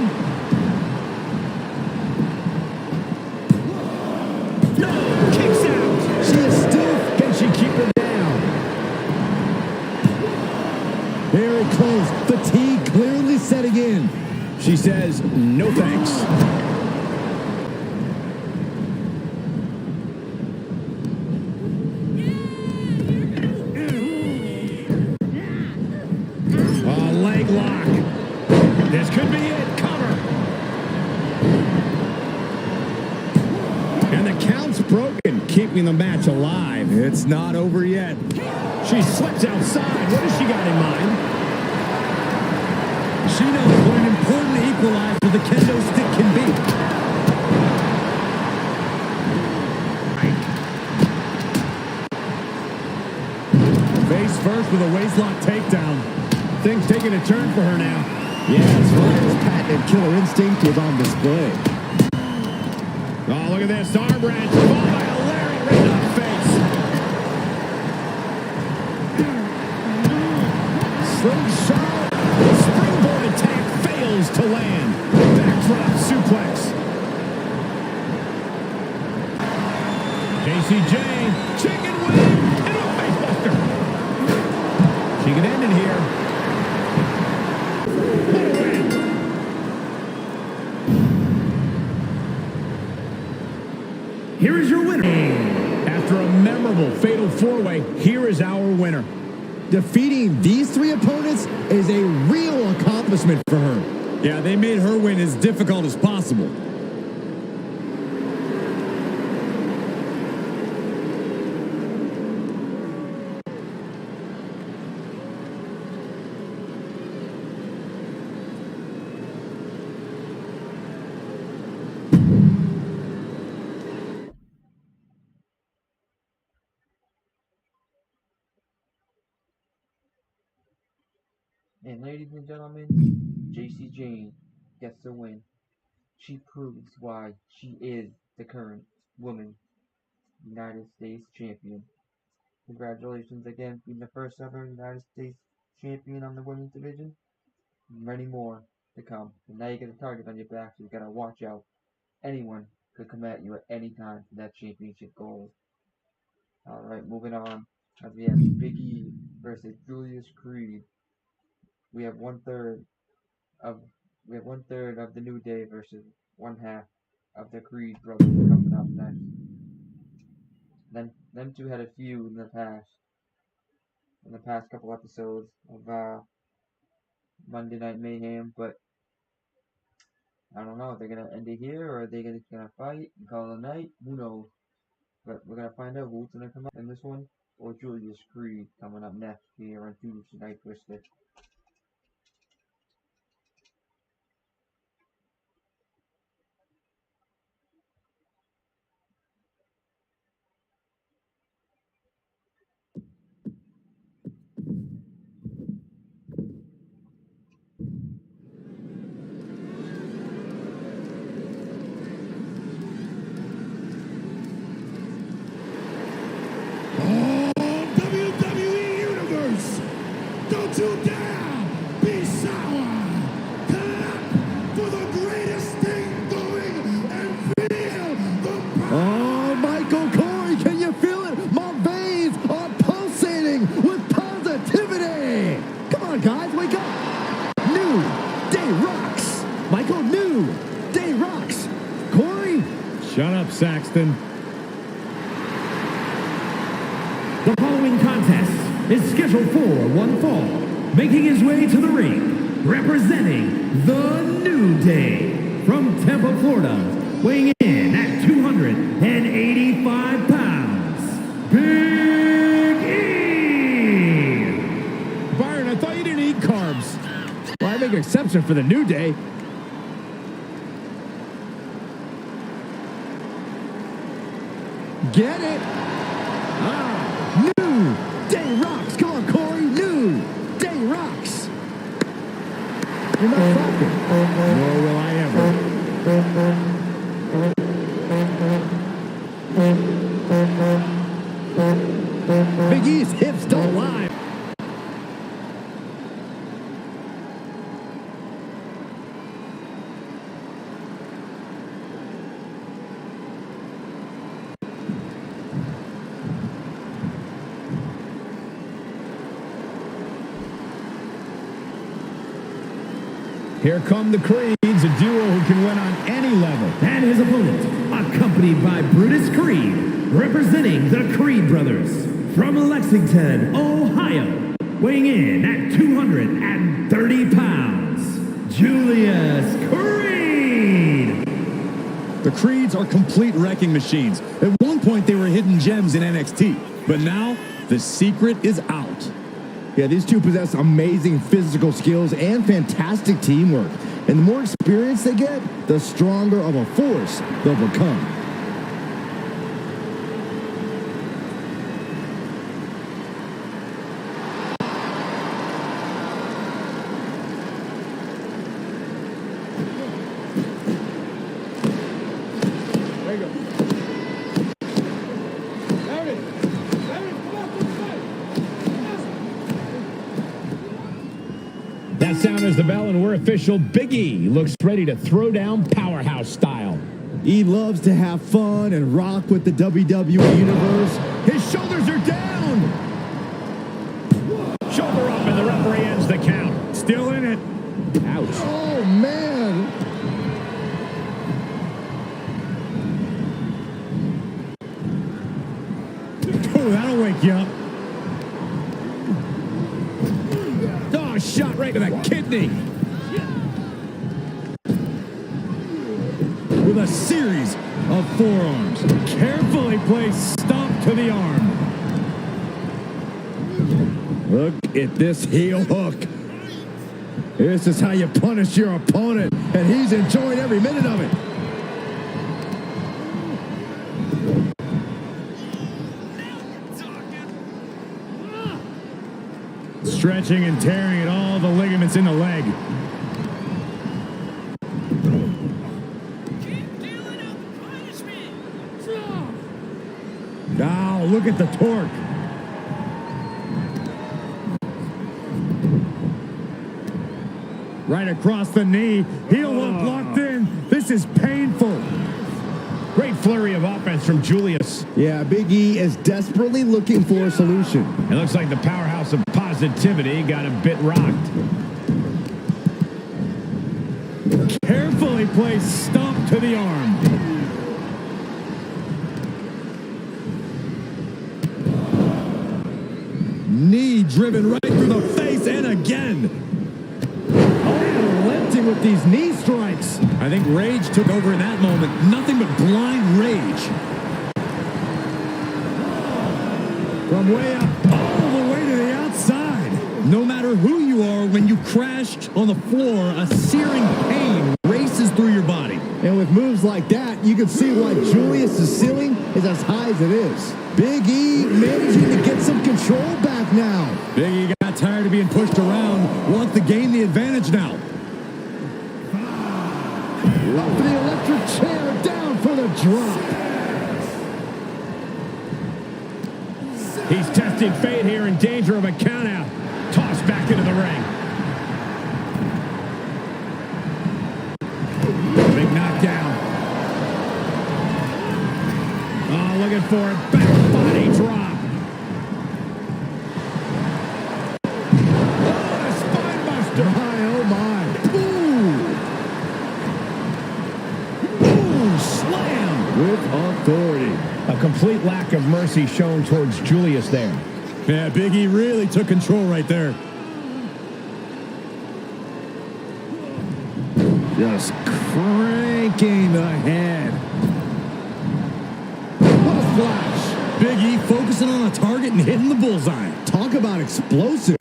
No, kicks out. She is stiff. Can she keep her down? Very close. Fatigue clearly setting in. She says, no thanks. Leg lock. This could be it. Cover. And the broken, keeping the match alive. It's not over yet. She slips outside. What has she got in mind? She knows what an important equalizer the kendo stick can be. Face first with a waistlock takedown. Things taking a turn for her now. Yes, Ryan's patented killer instinct was on display. Oh, look at this. Arm wrench. Followed by a Larry right in the face. Slingshot. The springboard attack fails to land. Backdrop suplex. JCJ. Chicken wing. Into a facebuster. She can end it here. What a win. Here is your winner. After a memorable fatal four-way, here is our winner. Defeating these three opponents is a real accomplishment for her. Yeah, they made her win as difficult as possible. And ladies and gentlemen, JC Jane gets the win. She proves why she is the current Women's United States Champion. Congratulations again, being the first ever United States Champion on the women's division. Many more to come. And now you get a target on your back, so you gotta watch out. Anyone could come at you at any time for that championship goal. Alright, moving on. As we have Big E versus Julius Creed. We have one third of the New Day versus one half of the Creed brothers coming up next. Then them two had a feud in the past couple episodes of Monday Night Mayhem, but I don't know if they're gonna end it here or are they gonna fight and call it a night. Who knows? But we're gonna find out who's gonna come up in this one, or Julius Creed coming up next here on Tuesday Night Twisted. WWE Universe, don't you dare be sour. Clap for the greatest thing going and feel the power. Oh, Michael Corey, can you feel it? My veins are pulsating with positivity. Come on, guys, wake up. New Day rocks. Michael, New Day rocks. Corey. Shut up, Saxton. The following contest is scheduled for one fall. Making his way to the ring, representing the New Day from Tampa, Florida, weighing in at 285 pounds, Big E! Byron, I thought you didn't eat carbs. Well, I make an exception for the New Day. Get it? New Day rocks. Come on, Corey. New Day rocks. You're not fucking. Nor will I ever. Big E's hips don't lie. Here come the Creeds, a duo who can win on any level. And his opponent, accompanied by Brutus Creed, representing the Creed brothers from Lexington, Ohio, weighing in at 230 pounds, Julius Creed. The Creeds are complete wrecking machines. At one point, they were hidden gems in NXT, but now the secret is out. Yeah, these two possess amazing physical skills and fantastic teamwork. And the more experience they get, the stronger of a force they'll become. That sound is the bell, and we're official. Big E looks ready to throw down powerhouse style. He loves to have fun and rock with the WWE Universe. His shoulders are down! Shoulder up, and the referee ends the count. Still in it. Ouch. Oh, man! Oh, that'll wake you up. Oh, shot right to the kidney. With a series of forearms. Carefully placed stomp to the arm. Look at this heel hook. This is how you punish your opponent, and he's enjoying every minute of it. Stretching and tearing at all the ligaments in the leg. Now, look at the torque. Right across the knee. Heel hook locked in. This is painful. Great flurry of offense from Julius. Yeah, Big E is desperately looking for a solution. It looks like the powerhouse of positivity got a bit rocked. Carefully placed stomp to the arm. Knee driven right through the face and again. Unrelenting with these knee strikes. I think rage took over in that moment. Nothing but blind rage. From way up all the way to the outside. No matter who you are, when you crashed on the floor, a searing pain races through your body. And with moves like that, you can see why Julius' ceiling is as high as it is. Big E managing to get some control back now. Big E got tired of being pushed around, wants to gain the advantage now. Up for the electric chair, down for the drop. He's testing fate here, in danger of a countout. Tossed back into the ring. Big knockdown. Oh, looking for it. Back body drop. Oh, a spine buster. My, oh my. Ooh, slam. With authority. A complete lack of mercy shown towards Julius there. Yeah, Big E really took control right there. Just cranking the head. What a flash. Big E focusing on a target and hitting the bullseye. Talk about explosive.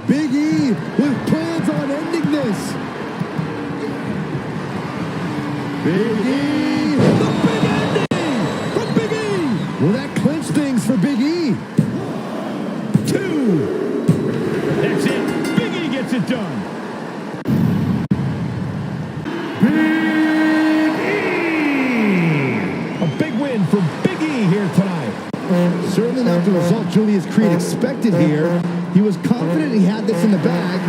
Big E with plans on ending this. Big E. The big ending from Big E. Will that clinch things for Big E? 2. That's it. Big E gets it done. A big win for Big E here tonight. Certainly not the result Julius Creed expected here. He was confident he had this in the bag.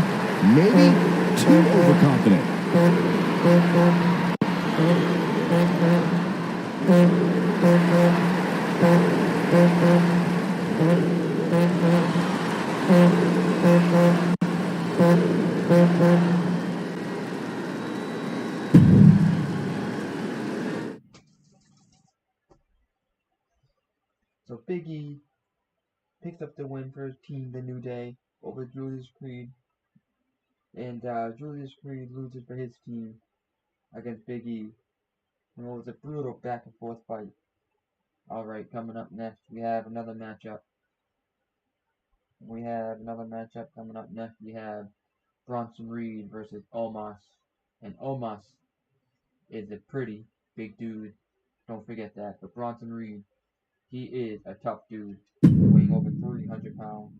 Maybe too overconfident. So Big E picks up the win for his team, the New Day, over Julius Creed. And Julius Creed loses for his team. against Big E. And it was a brutal back and forth fight. Alright, coming up next, we have another matchup. Coming up next. We have Bronson Reed versus Omos. And Omos is a pretty big dude. Don't forget that. But Bronson Reed, he is a tough dude, weighing over 300 pounds.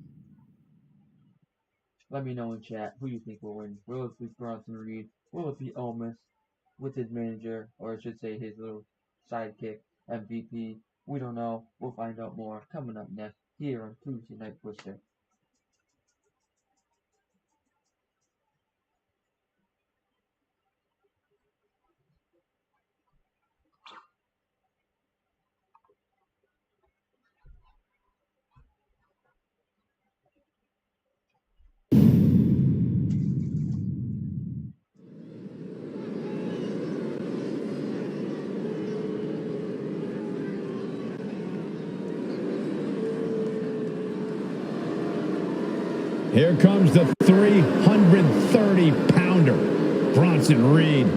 Let me know in chat who you think will win. Will it be Bronson Reed? Will it be Omos with his manager, or I should say his little sidekick, MVP? We don't know. We'll find out more coming up next here on Tuesday Night Twister. Here comes the 330-pounder, Bronson Reed.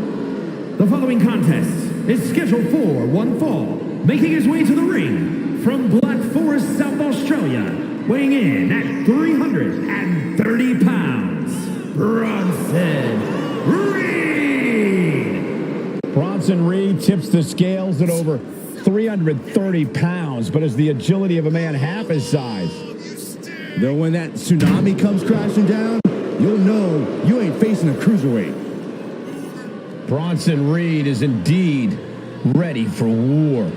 The following contest is scheduled for one fall. Making his way to the ring from Black Forest, South Australia, weighing in at 330 pounds, Bronson Reed. Bronson Reed tips the scales at over 330 pounds, but has the agility of a man half his size. Though when that tsunami comes crashing down, you'll know you ain't facing a cruiserweight. Bronson Reed is indeed ready for war.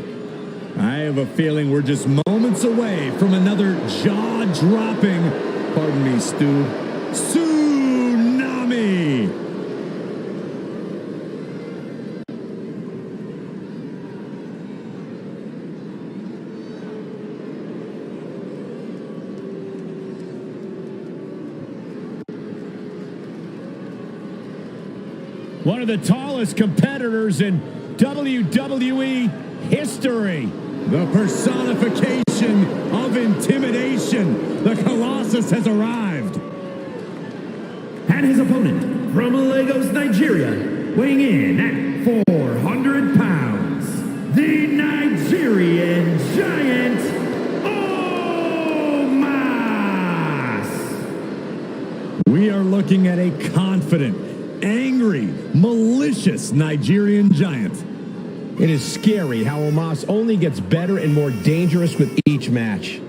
I have a feeling we're just moments away from another jaw-dropping, pardon me, Stu, tsunami. One of the tallest competitors in WWE history. The personification of intimidation. The Colossus has arrived. And his opponent from Lagos, Nigeria, weighing in at 400 pounds, the Nigerian Giant, Omos. We are looking at a confident, angry, malicious Nigerian giant. It is scary how Omos only gets better and more dangerous with each match.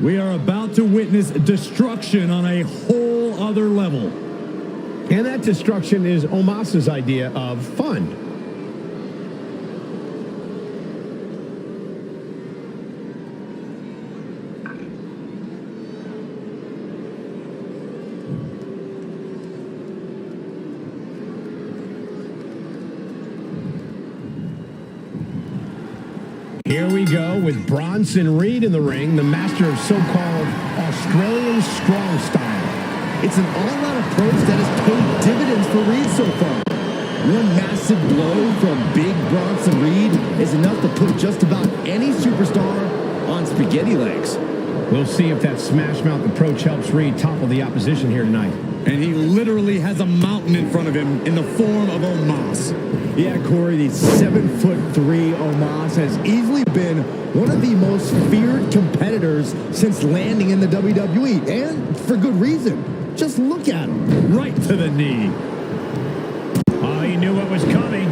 We are about to witness destruction on a whole other level. And that destruction is Omos's idea of fun. Here we go with Bronson Reed in the ring, the master of so-called Australian strong style. It's an all-out approach that has paid dividends for Reed so far. One massive blow from Big Bronson Reed is enough to put just about any superstar on spaghetti legs. We'll see if that smash mouth approach helps Reed topple the opposition here tonight. And he literally has a mountain in front of him in the form of Omos. Yeah, Corey, the 7'3" Omos has easily been one of the most feared competitors since landing in the WWE, and for good reason. Just look at him. Right to the knee. Oh, he knew what was coming.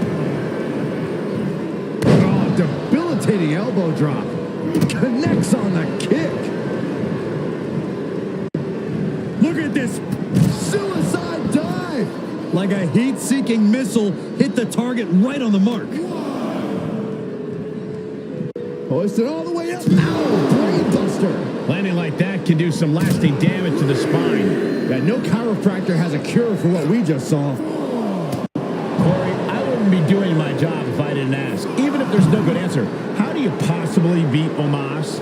Oh, debilitating elbow drop. Connects on the kick. Look at this. Suicide dive. Like a heat-seeking missile hit the target right on the mark. Hoisted all the way up. Ow, brain buster. Landing like that can do some lasting damage to the spine. Yeah, no chiropractor has a cure for what we just saw. Corey, I wouldn't be doing my job if I didn't ask. Even if there's no good answer, how do you possibly beat Omos?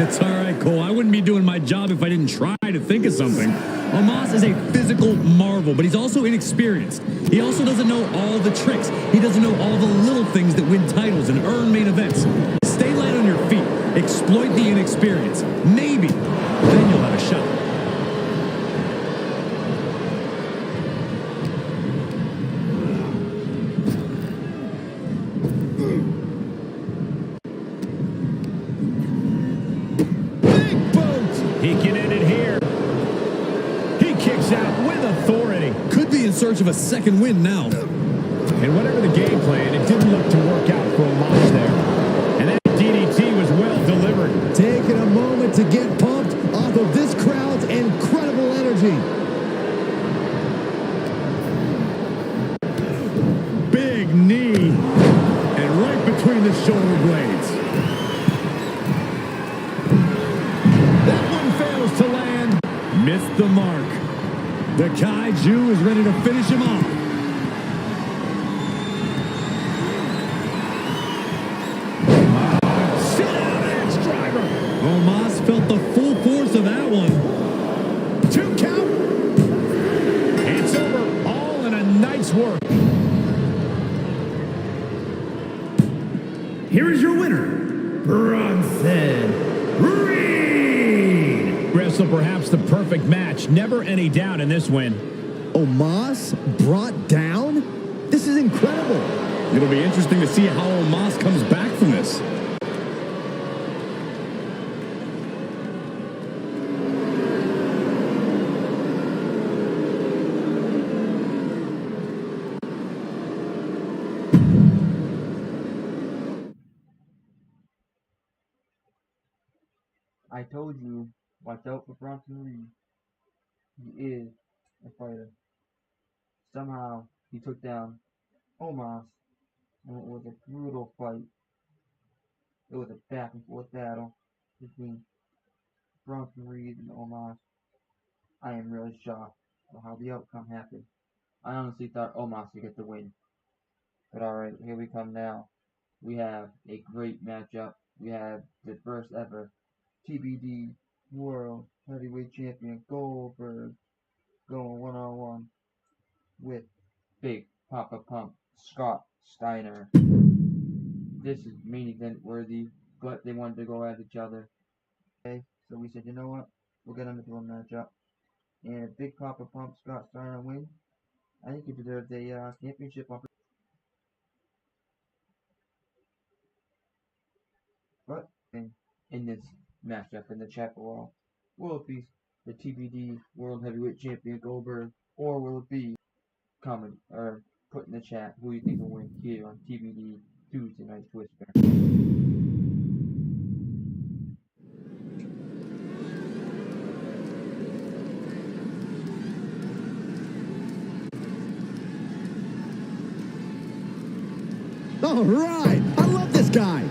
It's all right, Cole. I wouldn't be doing my job if I didn't try to think of something. Omos is a physical marvel, but he's also inexperienced. He also doesn't know all the tricks. He doesn't know all the little things that win titles and earn main events. Stay light on your feet. Exploit the inexperience. Maybe. Then you'll have a shot. Big boot. He can end it here. He kicks out with authority. Could be in search of a second win now. And whatever the game plan, it didn't look to work out for Omos there. And that DDT was well delivered. Taking a moment to get pumped off of this crowd's incredible energy. Big knee. And right between the shoulder blades. That one fails to land. Missed the mark. The Kaiju is ready to finish him off. Omos felt the full force of that one. 2 count. It's over. All in a night's work. Here is your winner, Bronson Reed. Wrestle perhaps the perfect match. Never any doubt in this win. Omos brought down? This is incredible. It'll be interesting to see how Omos comes back from this. I told you, watch out for Bronson Reed. He is a fighter. Somehow, he took down Omos, and it was a brutal fight. It was a back and forth battle between Bronson Reed and Omos. I am really shocked at how the outcome happened. I honestly thought Omos would get the win. But alright, here we come now. We have a great matchup. We have the first ever TBD World Heavyweight Champion Goldberg going one-on-one with Big Papa Pump Scott Steiner. This is main event worthy, but they wanted to go at each other. Okay, so we said, you know what? We'll get them into a matchup. And if Big Papa Pump Scott Steiner wins, I think he deserves a championship opportunity. But in this matchup in the chat below, will it be the TBD World Heavyweight Champion Goldberg, or will it be comment or put in the chat who you think will win here on TBD Tuesday Night Twister? All right, I love this guy.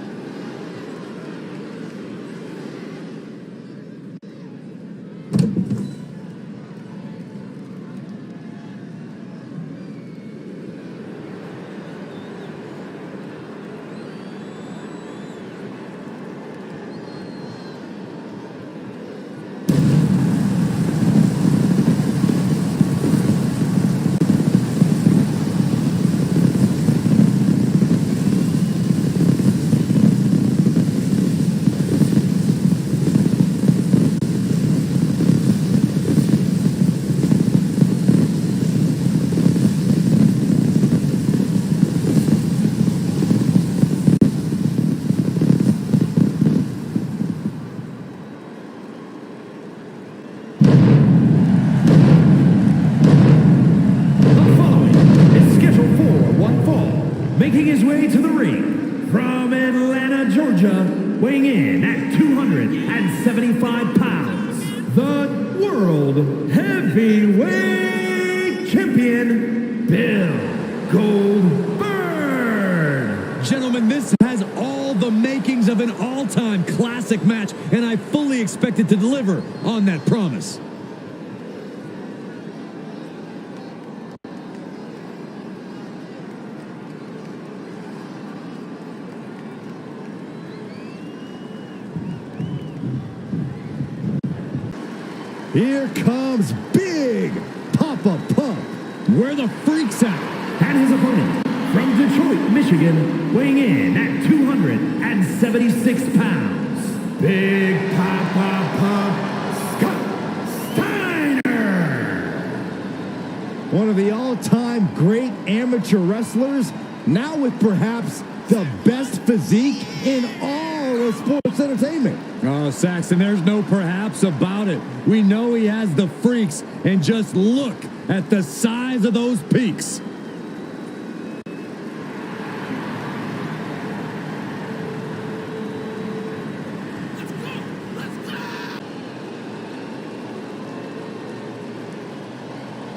Making his way to the ring from Atlanta, Georgia, weighing in at 275 pounds, the World Heavyweight Champion, Bill Goldberg. Gentlemen, this has all the makings of an all-time classic match, and I fully expect it to deliver on that promise. Here comes Big Where the freak's at? And his opponent, from Detroit, Michigan, weighing in at 276 pounds, Big Papa Scott Steiner. One of the all-time great amateur wrestlers, now with perhaps the best physique in all of sports entertainment. Oh, Saxton, there's no perhaps about it. We know he has the freaks, and just look at the size of those peaks.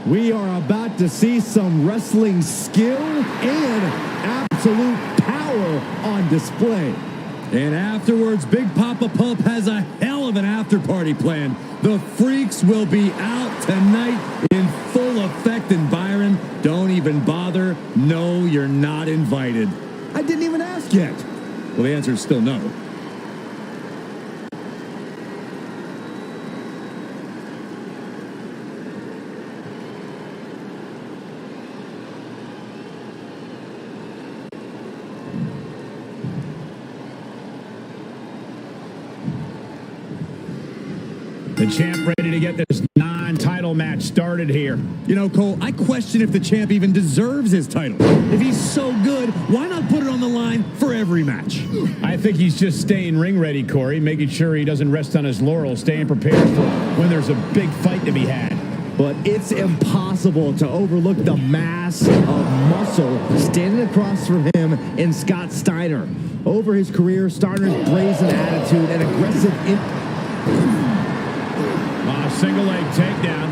We are about to see some wrestling skill and absolute power on display. And afterwards, Big Papa Pump has a hell of an after-party plan. The freaks will be out tonight in full effect, and Byron, don't even bother. No, you're not invited. I didn't even ask yet. Well, the answer is still no. The champ ready to get this non-title match started here. You know, Cole, I question if the champ even deserves his title. If he's so good, why not put it on the line for every match? I think he's just staying ring ready, Corey, making sure he doesn't rest on his laurels, staying prepared for when there's a big fight to be had. But it's impossible to overlook the mass of muscle standing across from him in Scott Steiner. Over his career, Steiner's brazen attitude and aggressive Single leg takedown.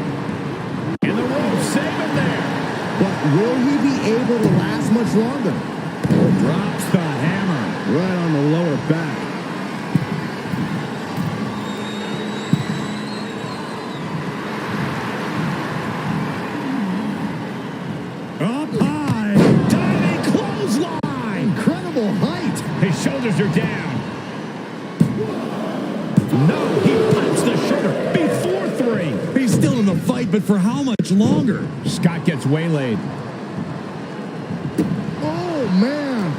And the rope, save him there. But will he be able to last much longer? Drops the hammer Right on the lower back. up high. Diving clothesline. Incredible height. His shoulders are down. No, he punts the shoulder before three. He's still in the fight, but for how much longer? Scott gets waylaid. Oh, man.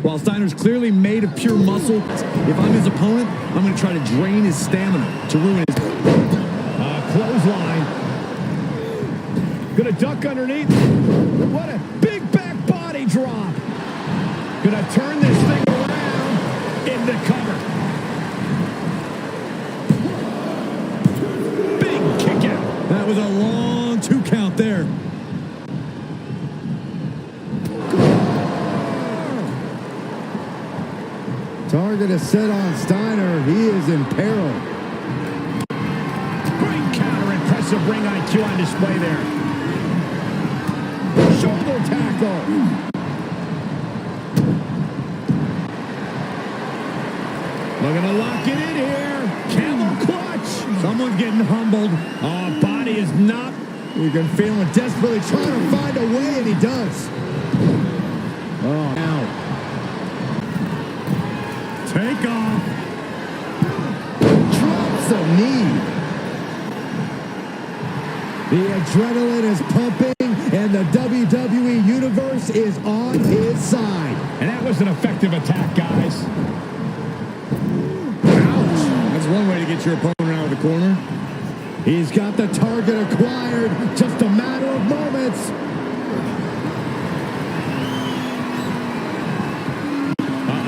While Steiner's clearly made of pure muscle, if I'm his opponent, I'm going to try to drain his stamina to ruin his... Clothesline. Gonna duck underneath. What a big back body drop. Gonna turn this thing around into cover. Big kick out. That was a long 2 count there. Target is set on Steiner. He is in peril. Great counter. Impressive ring IQ on display there. Shoulder tackle. Looking to lock it in here. Camel clutch. Someone's getting humbled. Oh, body is not. You can feel him desperately trying to find a way, and he does. Oh, now. Take off. Drops a knee. The adrenaline is pumping, and the WWE Universe is on his side. And that was an effective attack, guys. Ouch. That's one way to get your opponent out of the corner. He's got the target acquired. Just a matter of moments.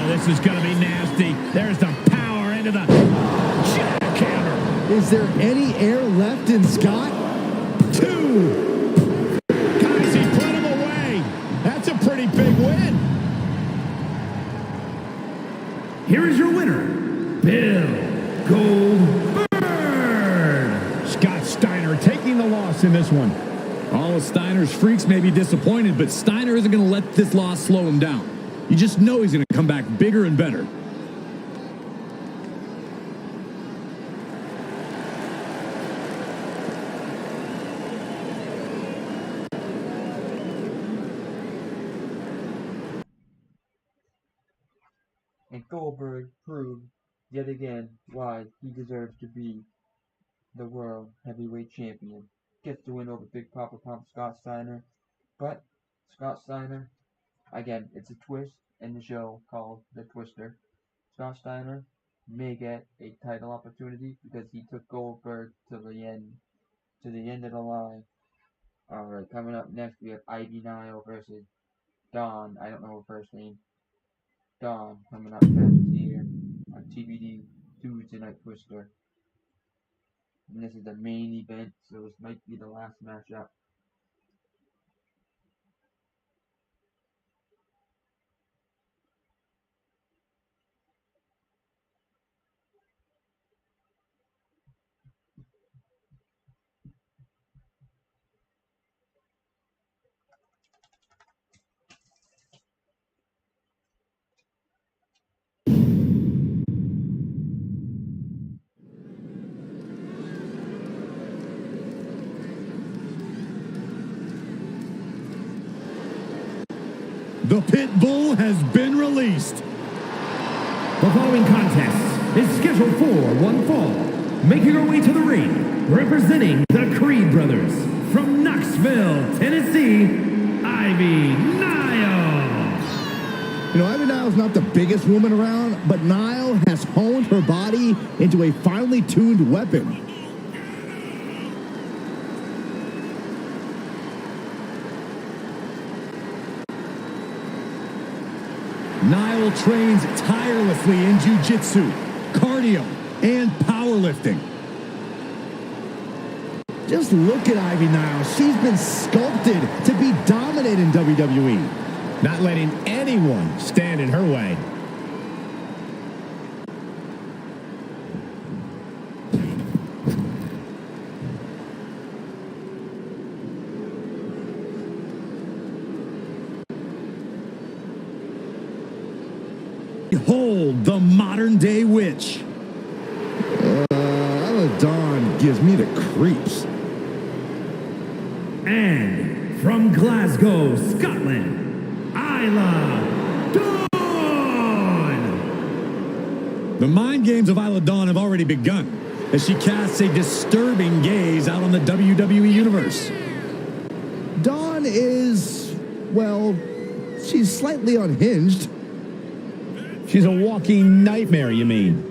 This is going to be nasty. There's the power into the jackhammer. Is there any air left in Scott? 2. Guys, he put him away. That's a pretty big win. Here is your winner, Bill Goldberg. Scott Steiner taking the loss in this one. All of Steiner's freaks may be disappointed, but Steiner isn't going to let this loss slow him down. You just know he's going to come back bigger and better. And Goldberg proved yet again why he deserves to be the World Heavyweight Champion. Gets the win over Big Papa Pump Scott Steiner. But Scott Steiner, again, it's a twist in the show called The Twister. Scott Steiner may get a title opportunity because he took Goldberg to the end of the line. Alright, coming up next we have Ivy Nile versus Dawn. I don't know her first name. Dawn coming up next here on TBD Tuesday Night Twister. And this is the main event, so this might be the last matchup. The pit bull has been released. The following contest is scheduled for one fall. Making her way to the ring, representing the Creed brothers from Knoxville, Tennessee, Ivy Nile. You know, Ivy Nile's not the biggest woman around, but Nile has honed her body into a finely tuned weapon. Nile trains tirelessly in jiu-jitsu, cardio, and powerlifting. Just look at Ivy Nile. She's been sculpted to be dominant in WWE. Not letting anyone stand in her way. Behold the modern-day witch. Dawn gives me the creeps. And from Glasgow, Scotland, Isla Dawn. The mind games of Isla Dawn have already begun as she casts a disturbing gaze out on the WWE Universe. Dawn is, well, she's slightly unhinged. She's a walking nightmare, you mean?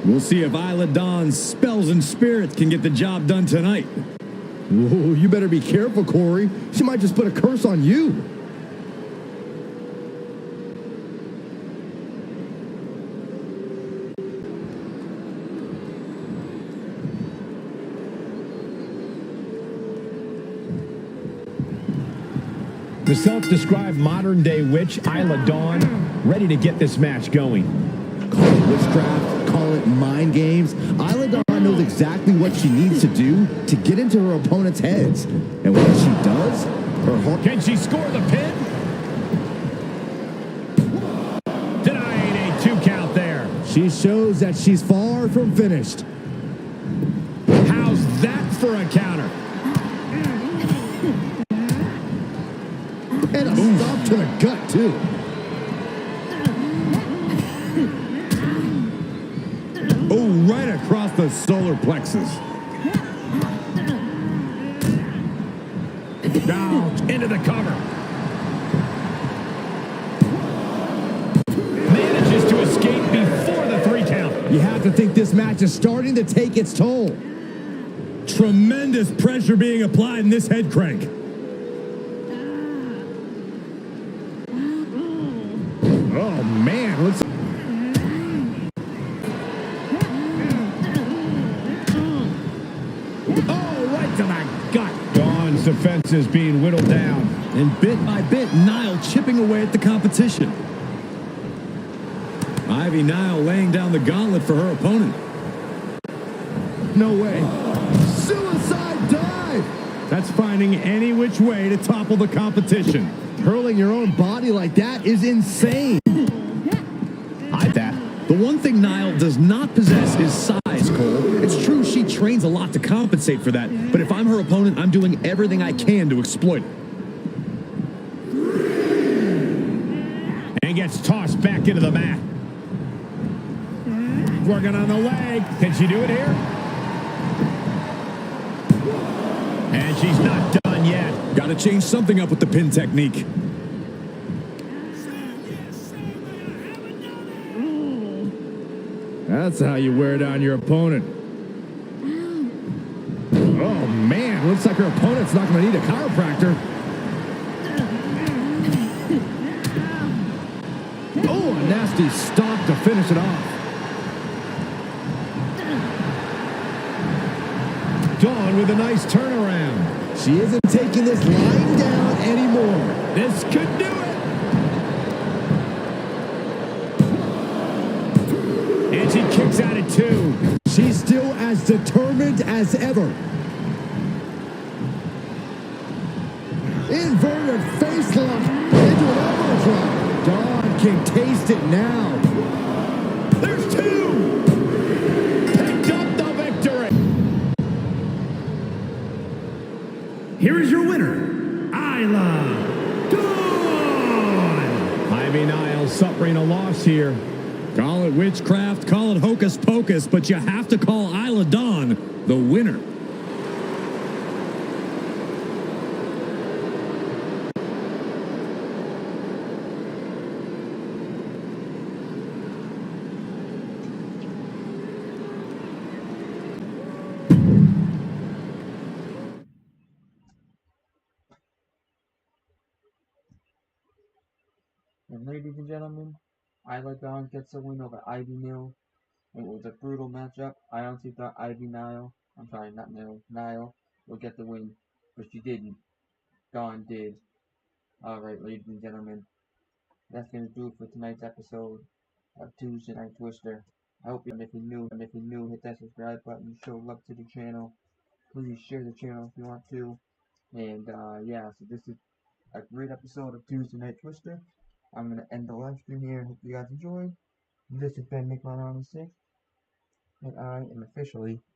We'll see if Isla Dawn's spells and spirits can get the job done tonight. Whoa, you better be careful, Corey. She might just put a curse on you. The self-described modern-day witch, Isla Dawn, ready to get this match going. Call it witchcraft, call it mind games. Isla Dawn knows exactly what she needs to do to get into her opponent's heads. And when she does, her heart... Can she score the pin? Denying a 2 count there. She shows that she's far from finished. How's that for a counter? And a stop to the gut, too. Oh, right across the solar plexus. Down into the cover. Manages to escape before the 3 count. You have to think this match is starting to take its toll. Tremendous pressure being applied in this head crank. Oh, man. Let's... Oh, right to the gut. Dawn's defense is being whittled down. And bit by bit, Nile chipping away at the competition. Ivy Nile laying down the gauntlet for her opponent. No way. Suicide dive! That's finding any which way to topple the competition. Hurling your own body like that is insane. The one thing Niall does not possess is size, Cole. It's true she trains a lot to compensate for that, but if I'm her opponent, I'm doing everything I can to exploit it. And gets tossed back into the mat. Working on the leg. Can she do it here? And she's not done yet. Got to change something up with the pin technique. That's how you wear down your opponent. Oh, man. Looks like her opponent's not going to need a chiropractor. Oh, a nasty stop to finish it off. Dawn with a nice turnaround. She isn't taking this lying down anymore. This could do it. And she kicks out at 2. She's still as determined as ever. Inverted face lock into an elbow drop. Dawn can taste it now. There's 2. Picked up the victory. Here is your winner, Isla Dawn. Ivy Niles suffering a loss here. Call it witchcraft, call it hocus pocus, but you have to call Isla Dawn the winner. And ladies and gentlemen, Isla Dawn gets a win over Ivy Nile. It was a brutal matchup. I honestly thought Niall would get the win, but she didn't. Dawn did. Alright, ladies and gentlemen, that's going to do it for tonight's episode of Tuesday Night Twister. I hope if you're new, hit that subscribe button, show love to the channel. Please share the channel if you want to. And yeah, so this is a great episode of Tuesday Night Twister. I'm going to end the live stream here. Hope you guys enjoyed. This has been Nick 6, and I am officially